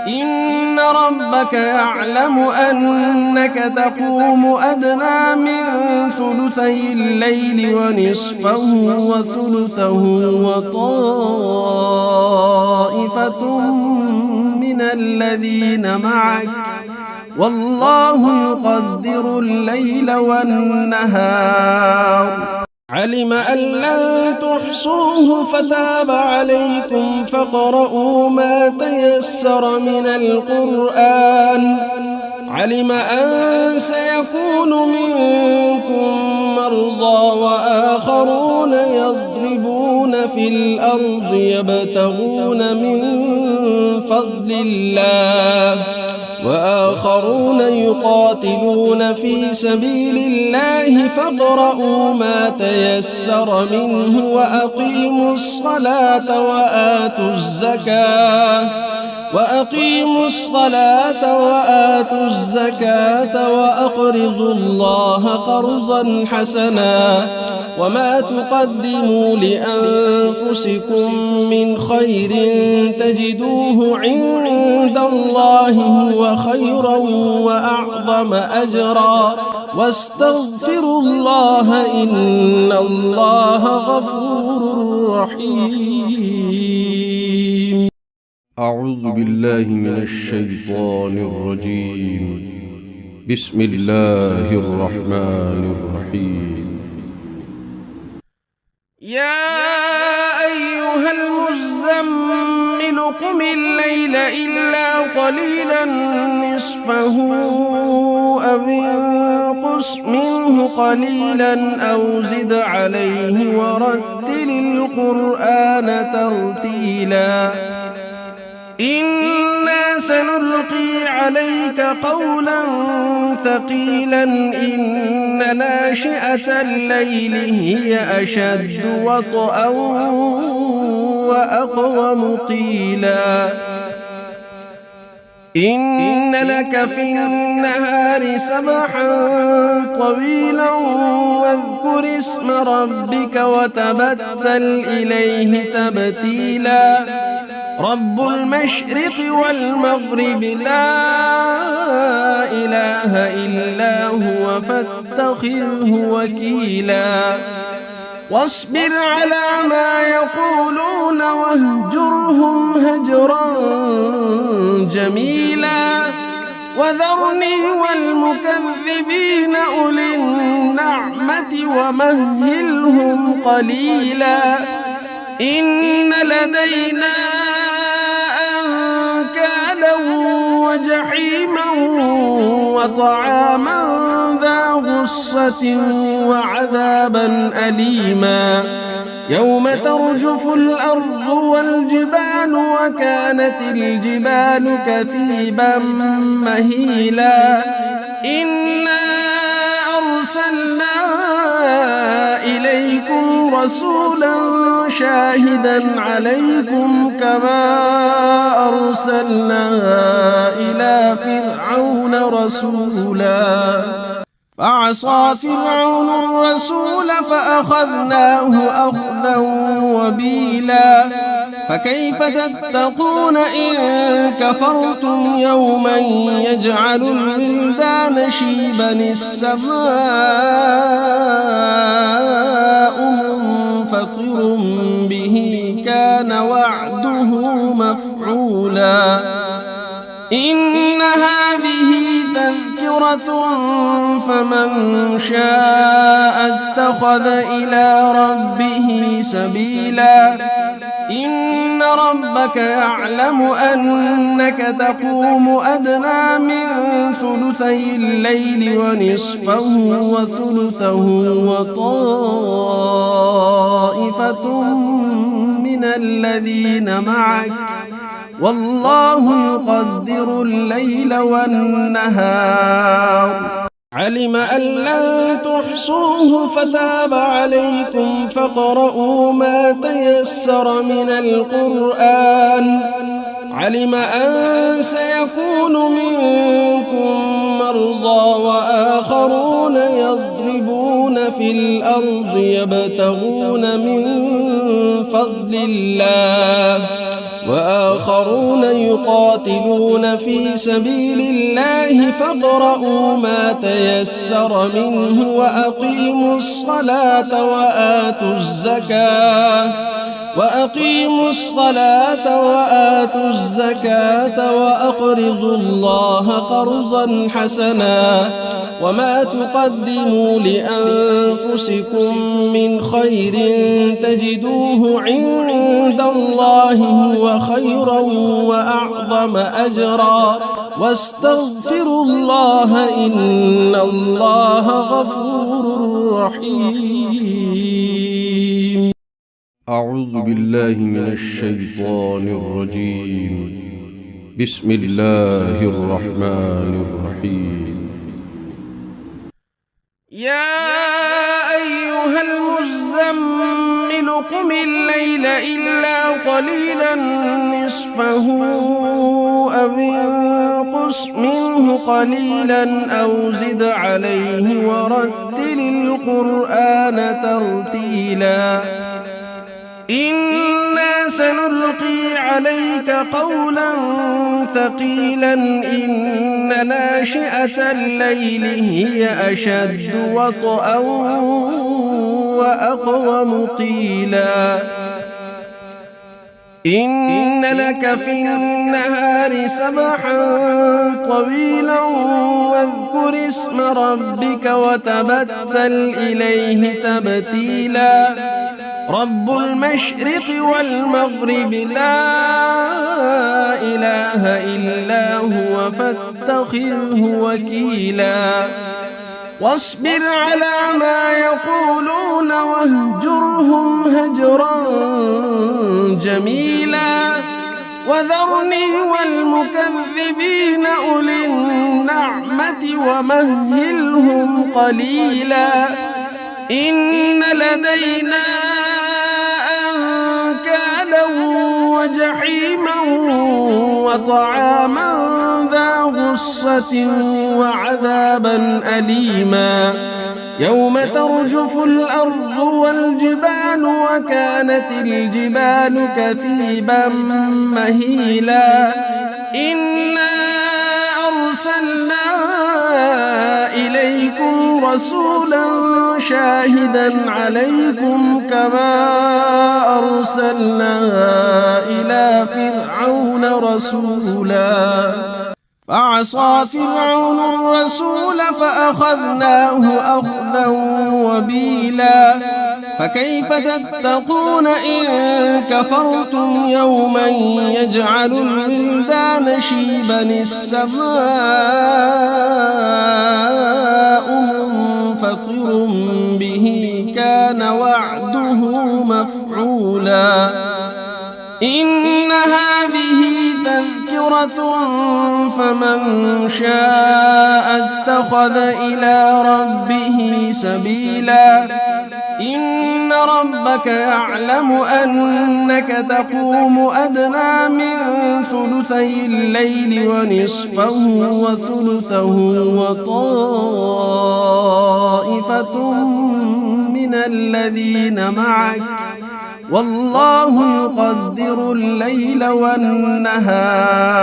إن ربك يعلم أنك تقوم أدنى من ثلثي الليل ونصفه وثلثه وطائفة من الذين معك والله يقدر الليل والنهار علم أن لن تحصوه فتاب عليكم فاقرؤوا ما تيسر من القرآن علم أن سيكون منكم مرضى وآخرون يضربون في الأرض يبتغون من فضل الله وآخرون يقاتلون في سبيل الله فاقرؤوا ما تيسر منه وأقيموا الصلاة وآتوا الزكاة وأقرضوا الله قرضا حسنا وما تقدموا لأنفسكم من خير تجدوه عند الله هو خيرا وأعظم أجرا واستغفروا الله إن الله غفور رحيم. أعوذ بالله من الشيطان الرجيم. بسم الله الرحمن الرحيم. يا أيها المزمل قم الليل إلا قليلا نصفه أو انقص منه قليلا أو زد عليه ورتل القرآن ترتيلا إنا سنلقي عليك قولا ثقيلا إن ناشئة الليل هي أشد وطئا وأقوم قيلا إن لك في النهار سبحا طويلا واذكر اسم ربك وتبتل إليه تبتيلا رب المشرق والمغرب لا إله إلا هو فاتخذه وكيلا واصبر على ما يقولون واهجرهم هجرا جميلا وذرني والمكذبين أولي النعمة ومهلهم قليلا إن لدينا أنكالا وجحيما وطعاما ذا غصة وعذابا أليما يوم ترجف الأرض والجبال وكانت الجبال كثيبا مهيلا إنا أرسلنا إليكم رسولا شاهدا عليكم كما أرسلنا إلى فرعون رسولا فعصى فرعون الرسول فأخذناه أخذا وبيلا فكيف تتقون إن كفرتم يوما يجعل الولدان شيبا السماء منفطر به كان وعده مفعولا إن هذه تذكرة فمن شاء اتخذ إلى ربه سبيلا إن ربك يعلم أنك تقوم أدنى من ثلثي الليل ونصفه وثلثه وطائفة من الذين معك والله يقدر الليل والنهار علم أن لن تحصوه فتاب عليكم فاقرؤوا ما تيسر من القرآن علم أن سيكون منكم مرضى وآخرون يضربون في الأرض يبتغون من فضل الله وآخرون يقاتلون في سبيل الله فاقرؤوا ما تيسر منه وأقيموا الصلاة وآتوا الزكاة وأقرضوا الله قرضا حسنا وما تقدموا لأنفسكم من خير تجدوه عند الله هو خيرا وأعظم أجرا واستغفروا الله إن الله غفور رحيم. أعوذ بالله من الشيطان الرجيم. بسم الله الرحمن الرحيم. يا أيها المزمل قم الليل إلا قليلا نصفه أو انقص منه قليلا أو زد عليه ورتل القرآن ترتيلا إنا سنلقي عليك قولا ثقيلا إن ناشئة الليل هي أشد وطئا وأقوم قيلا إن لك في النهار سبحا طويلا واذكر اسم ربك وتبتل إليه تبتيلا رب المشرق والمغرب لا إله إلا هو فاتخذه وكيلا واصبر على ما يقولون واهجرهم هجرا جميلا وذرني والمكذبين أولي النعمة ومهلهم قليلا إن لدينا أنكالا وجحيما وطعاما ذا غصة وعذابا أليما يوم ترجف الأرض والجبال وكانت الجبال كثيبا مهيلا إنا أرسلنا إليكم رسولا شاهدا عليكم كما أرسلنا إلى فرعون رسولا فعصى فرعون الرسول فأخذناه أخذا وبيلا فكيف تتقون إن كفرتم يوما يجعل الولدان شيبا السماء منفطر به كان وعده مفعولا إن هذه تذكرة فمن شاء اتخذ إلى ربه سبيلا إن ربك يعلم أنك تقوم أدنى من ثلثي الليل ونصفه وثلثه وطائفة من الذين معك والله يقدر الليل والنهار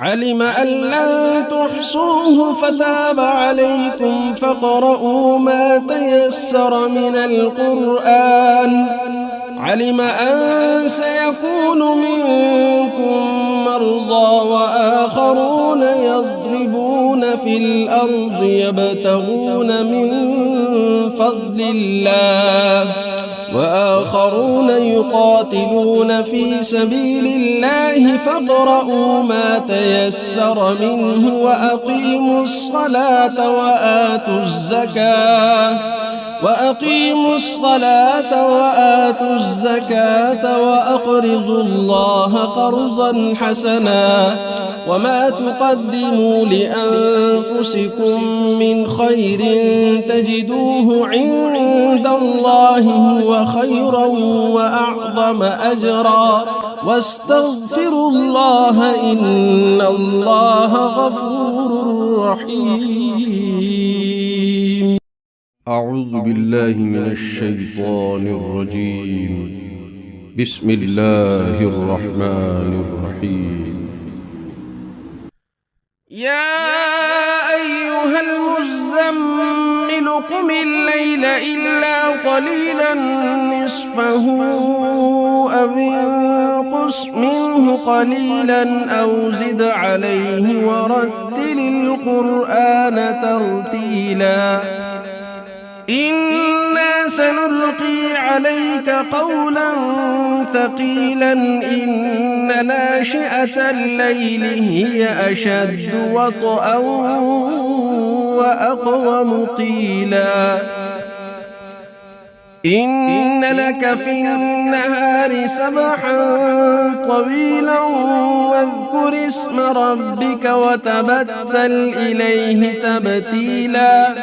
علم أن لن تحصوه فتاب عليكم فاقرؤوا ما تيسر من القرآن علم أن سيكون منكم مرضى وآخرون يضربون في الأرض يبتغون من فضل الله وآخرون يقاتلون في سبيل الله فاقرؤوا ما تيسر منه وأقيموا الصلاة وآتوا الزكاة وأقرضوا الله قرضا حسنا وما تقدموا لأنفسكم من خير تجدوه عند الله هو خيرا وأعظم أجرا واستغفروا الله إن الله غفور رحيم. أعوذ بالله من الشيطان الرجيم. بسم الله الرحمن الرحيم. يا أيها المزمل قم الليل إلا قليلا نصفه أو انقص منه قليلا أو زد عليه ورتل القرآن ترتيلا إنا سنلقي عليك قولا ثقيلا إن ناشئة الليل هي أشد وطئا وأقوم قيلا إن لك في النهار سبحا طويلا واذكر اسم ربك وتبتل إليه تبتيلا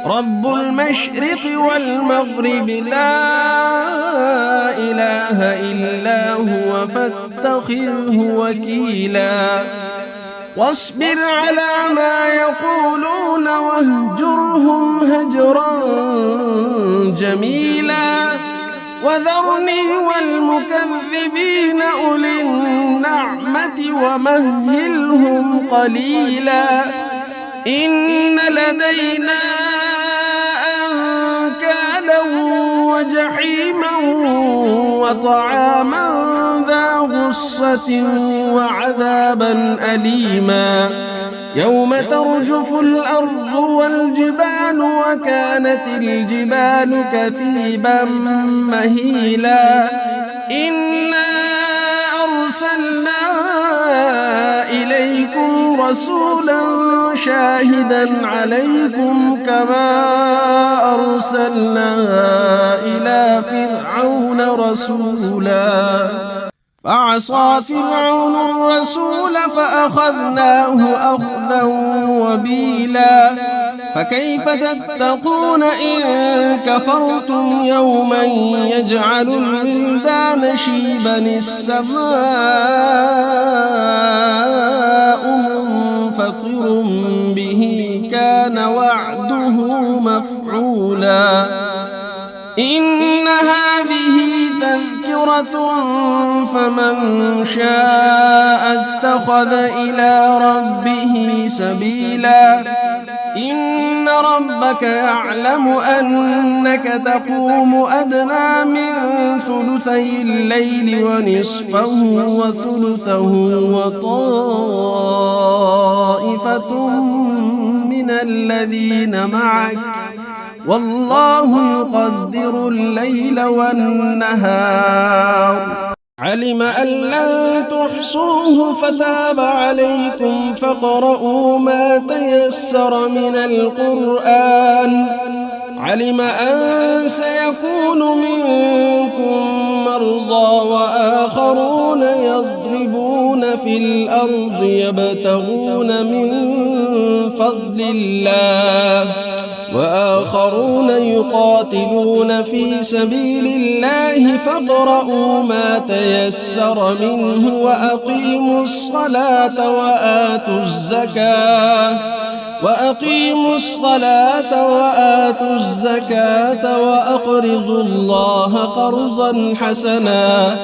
رب المشرق والمغرب لا إله إلا هو فاتخذه وكيلا واصبر على ما يقولون واهجرهم هجرا جميلا وذرني والمكذبين أولي النعمة ومهلهم قليلا إن لدينا أنكالا وجحيما وطعاما ذا غصة وعذابا أليما يوم ترجف الأرض والجبال وكانت الجبال كثيبا مهيلا إنا أرسلنا إليكم رسولا شاهدا عليكم كما أرسلنا إلى فرعون رسولا فعصى فرعون الرسول فأخذناه أخذا وبيلا فكيف تتقون إن كفرتم يوما يجعل الولدان شيبا السماء منفطر به كان وعده مفعولا إن هذه تذكرة فمن شاء اتخذ إلى ربه سبيلا إن ربك يعلم أنك تقوم أدنى من ثلثي الليل ونصفه وثلثه وطائفة من الذين معك والله يقدر الليل والنهار علم أن لن تحصوه فتاب عليكم فاقرؤوا ما تيسر من القرآن علم أن سيكون منكم مرضى وآخرون يضربون في الأرض يبتغون من فضل الله، وآخرون يقاتلون في سبيل الله فاقرؤوا ما تيسر منه وأقيموا الصلاة وآتوا الزكاة وأقرضوا الله قرضا حسنا،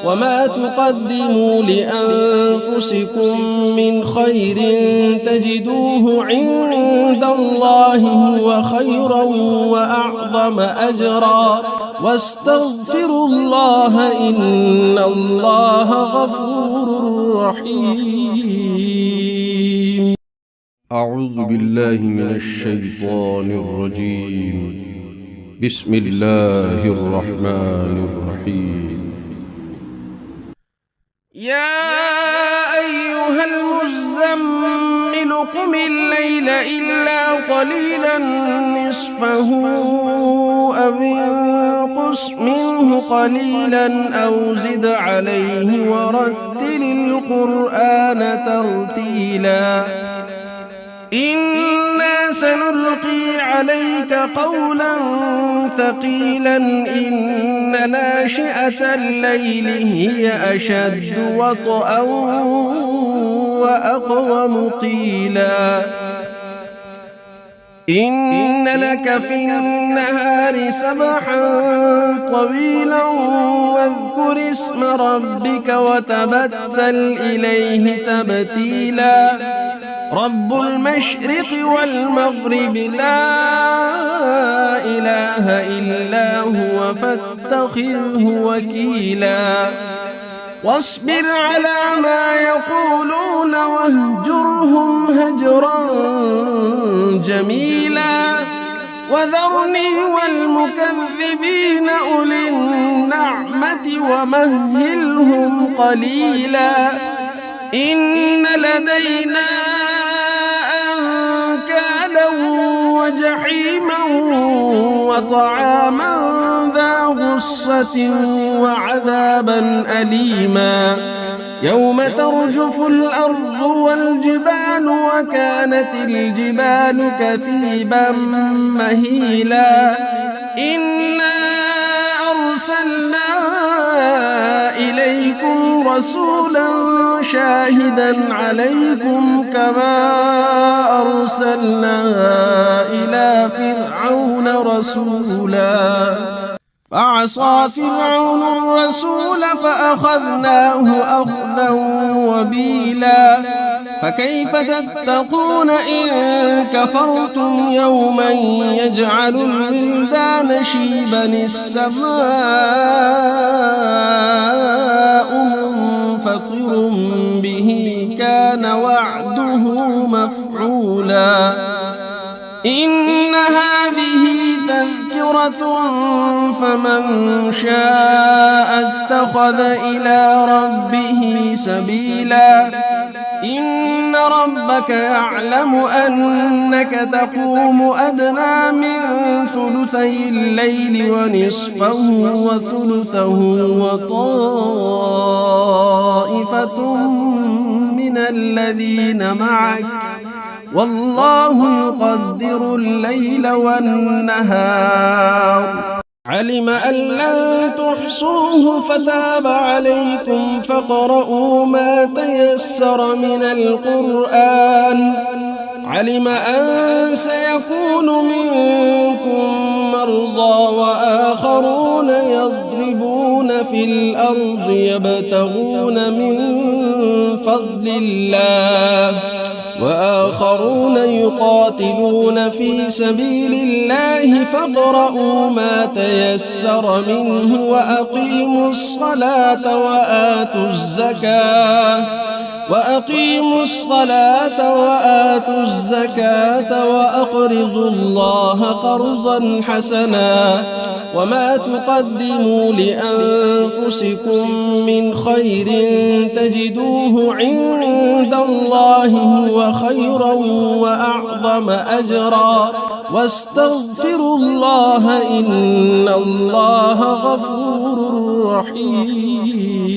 وما تقدموا لأنفسكم من خير تجدوه عند الله هو خيرا وأعظم أجرا، واستغفروا الله إن الله غفور رحيم. أعوذ بالله من الشيطان الرجيم. بسم الله الرحمن الرحيم. يا أيها المزمل قم الليل إلا قليلا نصفه أو انقص منه قليلا أو زد عليه ورتل القرآن ترتيلا. إنا سنلقي عليك قولا ثقيلا إن ناشئة الليل هي أشد وطئا وأقوم قيلا. إن لك في النهار سبحا طويلا واذكر اسم ربك وتبتل إليه تبتيلا. رب المشرق والمغرب لا إله إلا هو فاتخذه وكيلا. واصبر على ما يقولون واهجرهم هجرا جميلا. وذرني والمكذبين أولي النعمة ومهلهم قليلا. إن لدينا أنكالا وجحيما وطعاما ذا غصة وعذابا أليما. يوم ترجف الأرض والجبال وكانت الجبال كثيبا مهيلا. إنا أرسلنا إليكم رسولا شاهدا عليكم كما أرسلنا إلى فرعون رسولا. فعصى فرعون الرسول فأخذناه أخذا وبيلا. فكيف تتقون إن كفرتم يوما يجعل الولدان شيبا السماء منفطر به كان وعده مفعولا. إن هذه تذكرة فمن شاء اتخذ إلى ربه سبيلا. إن ربك يعلم أنك تقوم أدنى من ثلثي الليل ونصفه وثلثه وطائفة من الذين معك والله يقدر الليل والنهار. علم أن لن تحصوه فتاب عليكم فاقرؤوا ما تيسر من القرآن. علم أن سيكون منكم مرضى وآخرون يضربون في الأرض يبتغون من فضل الله، وآخرون يقاتلون في سبيل الله فاقرؤوا ما تيسر منه وأقيموا الصلاة وآتوا الزكاة وأقرضوا الله قرضا حسنا. وما تقدموا لأنفسكم من خير تجدوه عند الله هو خيرا وأعظم أجرا، واستغفروا الله إن الله غفور رحيم.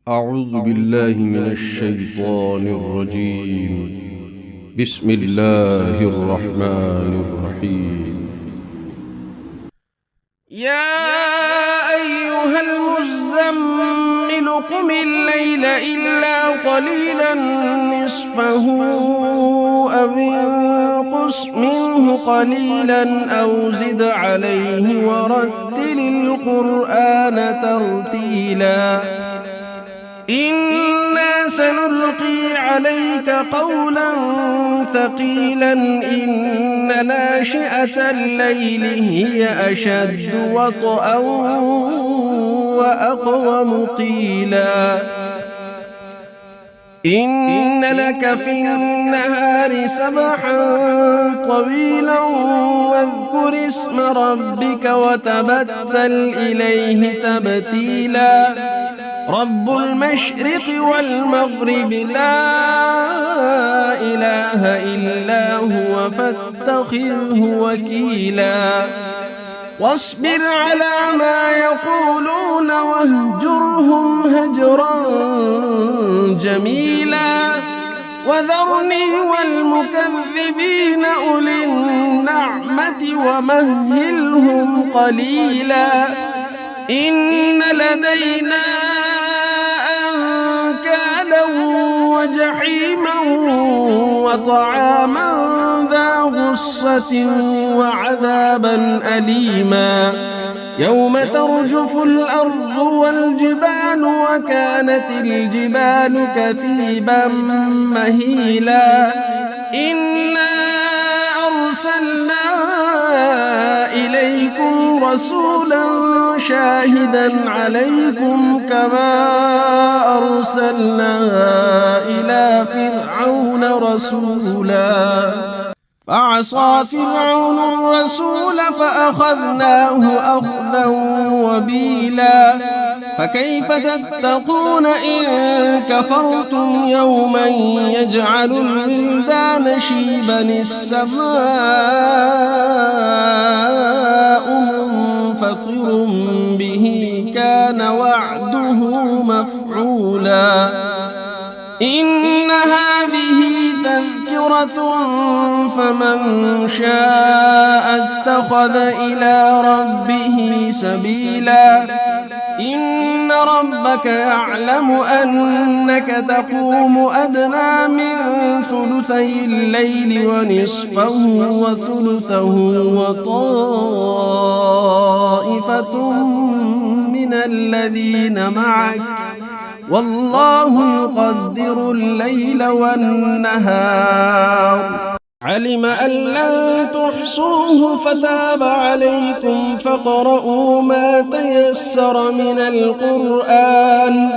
أعوذ بالله من الشيطان الرجيم. بسم الله الرحمن الرحيم يا أيها المزمل قم الليل إلا قليلا نصفه أو انقص منه قليلا أو زد عليه ورتل القرآن ترتيلا إنا سنلقي عليك قولا ثقيلا إن ناشئة الليل هي أشد وطئا وأقوم قيلا إن لك في النهار سبحا طويلا واذكر اسم ربك وتبتل إليه تبتيلا رب المشرق والمغرب لا إله إلا هو فاتخذه وكيلا واصبر على ما يقولون واهجرهم هجرا جميلا وذرني والمكذبين أولي النعمة ومهلهم قليلا إن لدينا أنكالا وجحيما وطعاما ذا غصة وعذابا أليما يوم ترجف الأرض والجبال وكانت الجبال كثيبا مهيلا إنا أرسلنا إليكم رسولا شاهدا عليكم كما أرسلنا إلى فرعون رسولا فعصى فرعون الرسول فأخذناه أخذا وبيلا فكيف تتقون إن كفرتم يوما يجعل الولدان شيبا السماء منفطر به كان وعده مفعولا إن هذه تذكرة فمن شاء اتخذ إلى ربه سبيلا إن ربك يعلم أنك تقوم أدنى من ثلثي الليل ونصفه وثلثه وطائفة من الذين معك والله يقدر الليل والنهار علم أن لن تحصوه فتاب عليكم فاقرؤوا ما تيسر من القرآن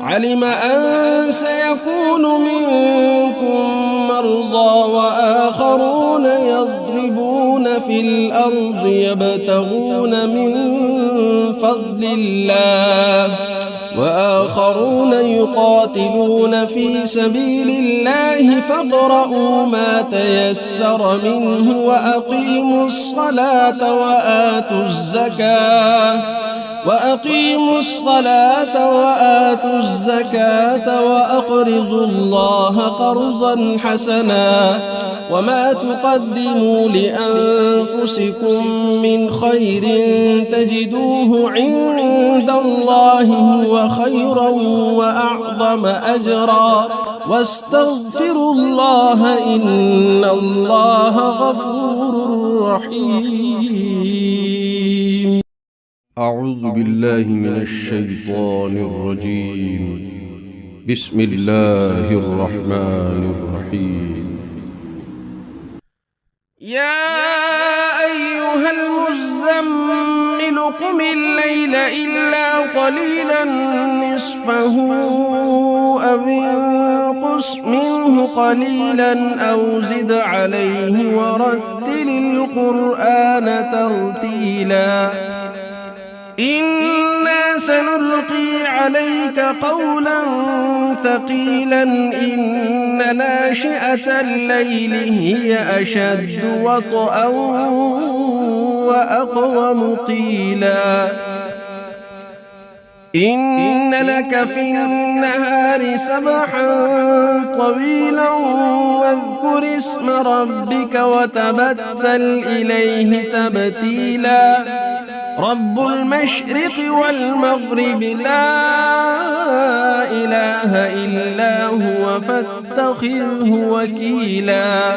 علم أن سيكون منكم مرضى وآخرون يضربون في الأرض يبتغون من فضل الله وآخرون يقاتلون في سبيل الله فاقرؤوا ما تيسر منه وأقيموا الصلاة وآتوا الزكاة وأقرضوا الله قرضا حسنا وما تقدموا لأنفسكم من خير تجدوه عند الله هو خيرا وأعظم أجرا واستغفروا الله إن الله غفور رحيم أعوذ بالله من الشيطان الرجيم بسم الله الرحمن الرحيم يا أيها المزمل قم الليل إلا قليلا نصفه أو انقص منه قليلا أو زد عليه ورتل القرآن ترتيلا إنا سنلقي عليك قولا ثقيلا إن ناشئة الليل هي أشد وطئا وأقوم قيلا إن لك في النهار سبحا طويلا واذكر اسم ربك وتبتل إليه تبتيلا رب المشرق والمغرب لا إله إلا هو فاتخذه وكيلا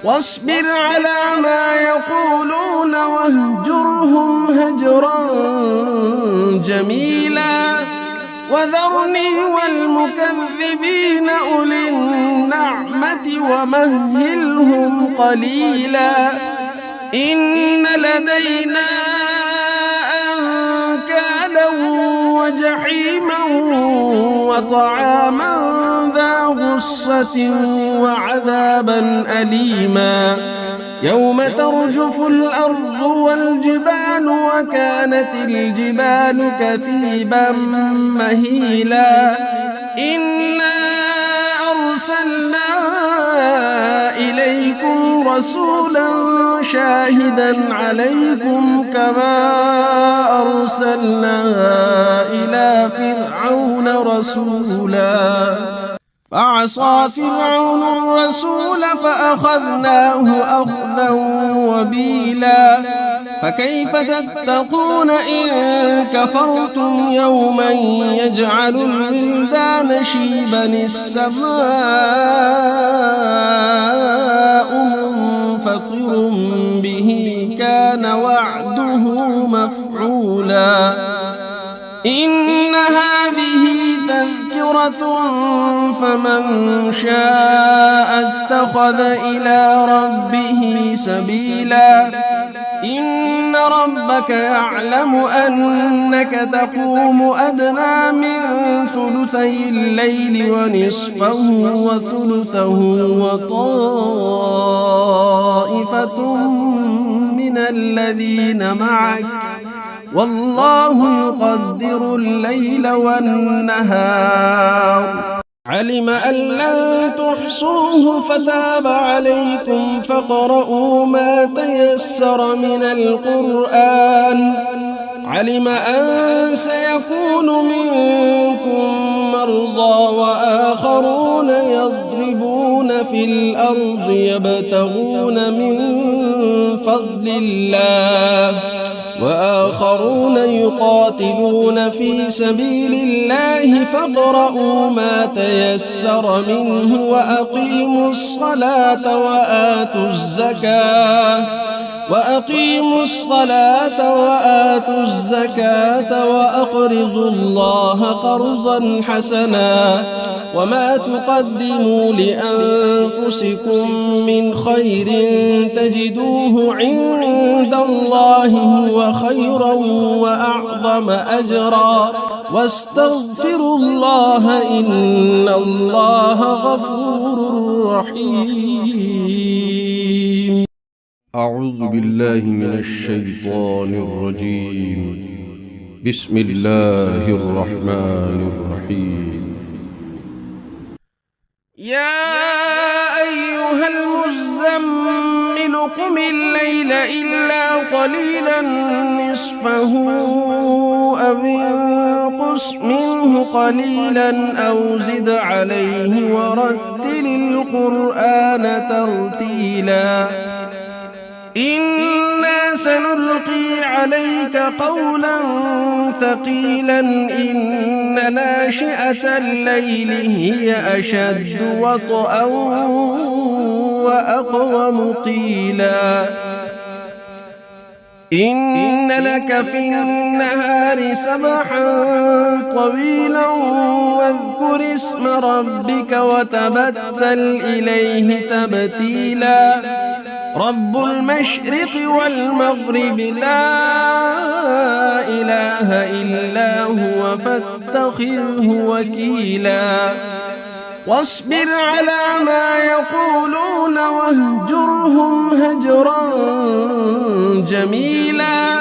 واصبر على ما يقولون واهجرهم هجرا جميلا وذرني والمكذبين أولي النعمة ومهلهم قليلا إن لدينا أنكالا وجحيما وطعاما ذا غصة وعذابا أليما يوم ترجف الأرض والجبال وكانت الجبال كثيبا مهيلا إنا أرسلنا إليكم رسولا شاهدا عليكم كما أرسلنا إلى فرعون رسولا فعصى فرعون الرسول فأخذناه أخذا وبيلا فكيف تتقون إن كفرتم يوما يجعل الولدان شيبا السماء منفطر به كان وعده مفعولا إن هذه تذكرة فمن شاء اتخذ إلى ربه سبيلا إن ربك يعلم أنك تقوم أدنى من ثلثي الليل ونصفه وثلثه وطائفة من الذين معك والله يقدر الليل والنهار علم أن لن تحصوه فتاب عليكم فاقرؤوا ما تيسر من القرآن علم أن سيكون منكم مرضى وآخرون يضربون في الأرض يبتغون من فضل الله وآخرون يقاتلون في سبيل الله فاقرؤوا ما تيسر منه وأقيموا الصلاة وآتوا الزكاة وأقرضوا الله قرضا حسنا وما تقدموا لأنفسكم من خير تجدوه عند الله هو خيرا وأعظم أجرا واستغفروا الله إن الله غفور رحيم. أعوذ بالله من الشيطان الرجيم. بسم الله الرحمن الرحيم. يا أيها المزمل قم الليل إلا قليلا نصفه أو انقص منه قليلا أو زد عليه ورتل القرآن ترتيلا إنا سنلقي عليك قولا ثقيلا إن ناشئة الليل هي أشد وطئا وأقوم قيلا إن لك في النهار سبحا طويلا واذكر اسم ربك وتبتل إليه تبتيلا رب المشرق والمغرب لا إله إلا هو فاتخذه وكيلا واصبر على ما يقولون واهجرهم هجرا جميلا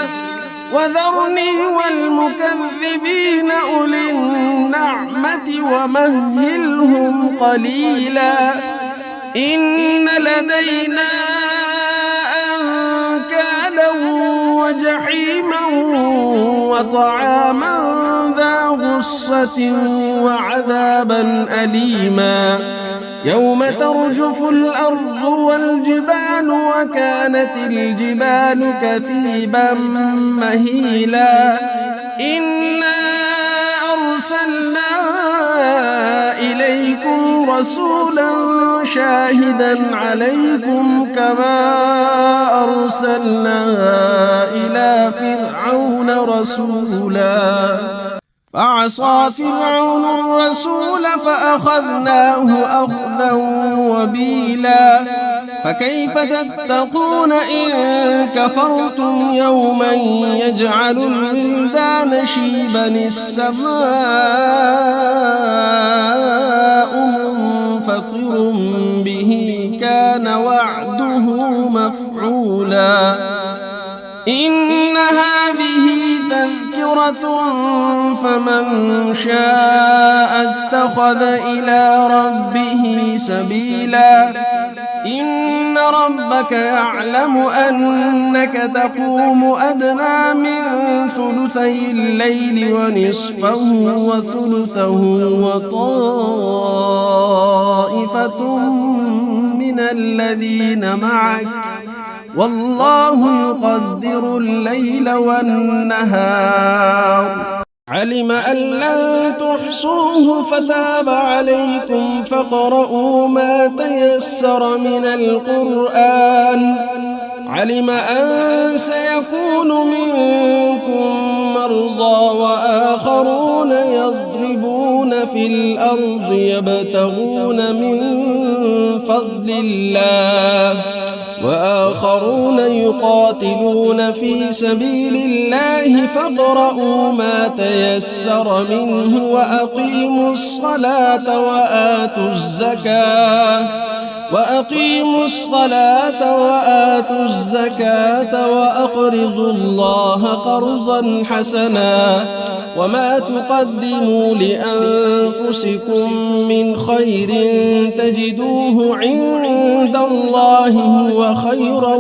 وذرني والمكذبين أولي النعمة ومهلهم قليلا إن لدينا أنكالا وجحيما وطعاما ذا غصة وعذابا أليما يوم ترجف الأرض والجبال وكانت الجبال كثيبا مهيلا إنا أرسلنا إليكم رسولا شاهدا عليكم كما أرسلنا إلى فرعون رسولا فعصى فرعون الرسول فأخذناه أخذا وبيلا فكيف تتقون إن كفرتم يوما يجعل الولدان شيبا السماء منفطر به كان وعده مفعولا إن هذه تذكرة فمن شاء اتخذ إلى ربه سبيلا إن ربك يعلم أنك تقوم أدنى من ثلثي الليل ونصفه وثلثه وطائفة من الذين معك والله يقدر الليل والنهار علم أن لن تحصوه فتاب عليكم فاقرؤوا ما تيسر من القرآن علم أن سيكون منكم مرضى وآخرون يضربون في الأرض يبتغون من فضل الله وآخرون يقاتلون في سبيل الله فاقرؤوا ما تيسر منه وأقيموا الصلاة وآتوا الزكاة وأقرضوا الله قرضا حسنا وما تقدموا لأنفسكم من خير تجدوه عند الله هو خيرا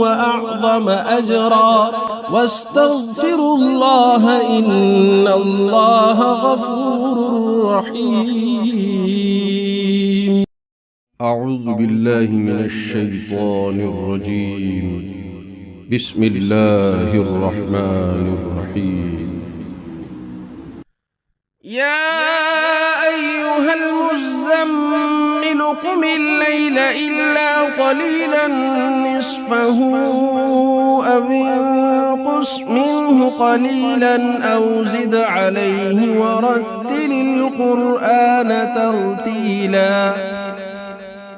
وأعظم أجرا واستغفروا الله إن الله غفور رحيم. أعوذ بالله من الشيطان الرجيم. بسم الله الرحمن الرحيم. يا أيها المزمل قم الليل إلا قليلا نصفه أو انقص منه قليلا أو زد عليه ورتل القرآن ترتيلا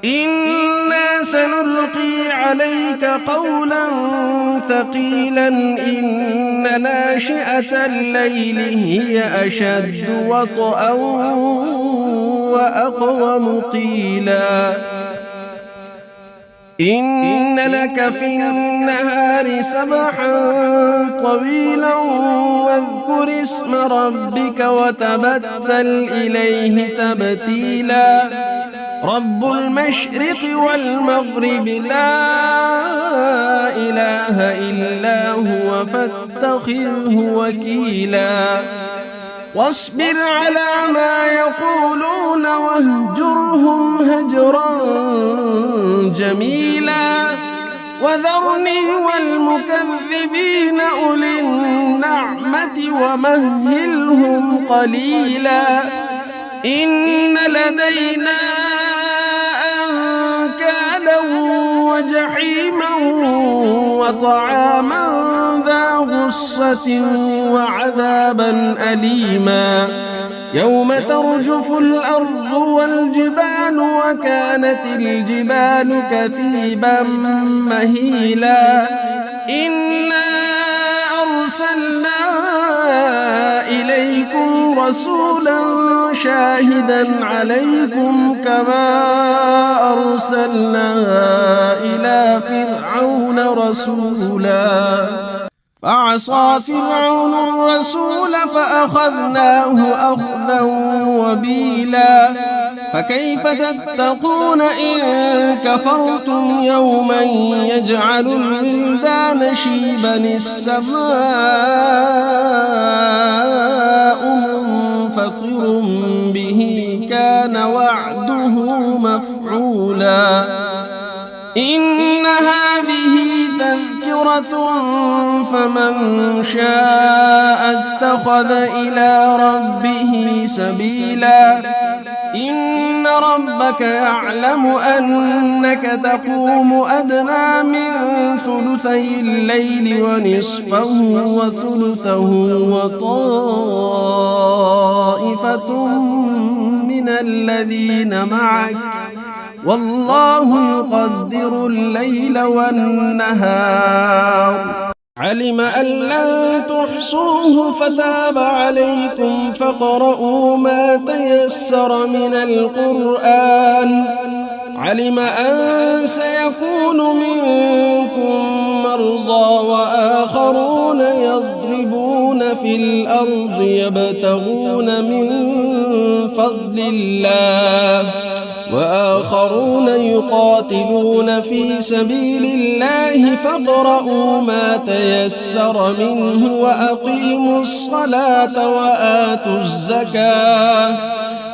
إنا سنلقي عليك قولا ثقيلا إن ناشئة الليل هي أشد وطئا وأقوم قيلا إن لك في النهار سبحا طويلا واذكر اسم ربك وتبتل إليه تبتيلا رب المشرق والمغرب لا إله إلا هو فاتخذه وكيلا واصبر على ما يقولون واهجرهم هجرا جميلا وذرني والمكذبين أولي النعمة ومهلهم قليلا إن لدينا أنكالا وجحيما وطعاما ذا غصة وعذابا أليما يوم ترجف الأرض والجبال وكانت الجبال كثيبا مهيلا إنا أرسلنا إليكم رسولا شاهدا عليكم كما أرسلنا إلى فرعون رسولا فعصى فرعون الرسول فأخذناه أخذا وبيلا فكيف تتقون إن كفرتم يوما يجعل الولدان شيبا السماء منفطر به كان وعده مفعولا إن هذه تذكرة فمن شاء اتخذ إلى ربه سبيلا إن ربك يعلم أنك تقوم أدنى من ثلثي الليل ونصفه وثلثه وطائفة من الذين معك والله يقدر الليل والنهار علم أن لن تحصوه فتاب عليكم فاقرؤوا ما تيسر من القرآن علم أن سيكون منكم مرضى وآخرون يضربون في الأرض يبتغون من فضل الله وآخرون يقاتلون في سبيل الله فاقرؤوا ما تيسر منه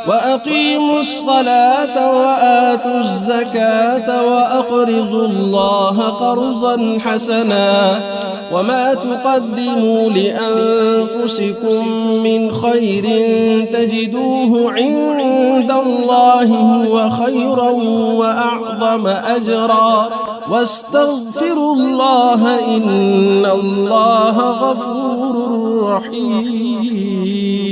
وأقيموا الصلاة وآتوا الزكاة وأقرضوا الله قرضا حسنا وما تقدموا لأنفسكم من خير تجدوه عند الله هو خيرا وأعظم أجرا واستغفروا الله إن الله غفور رحيم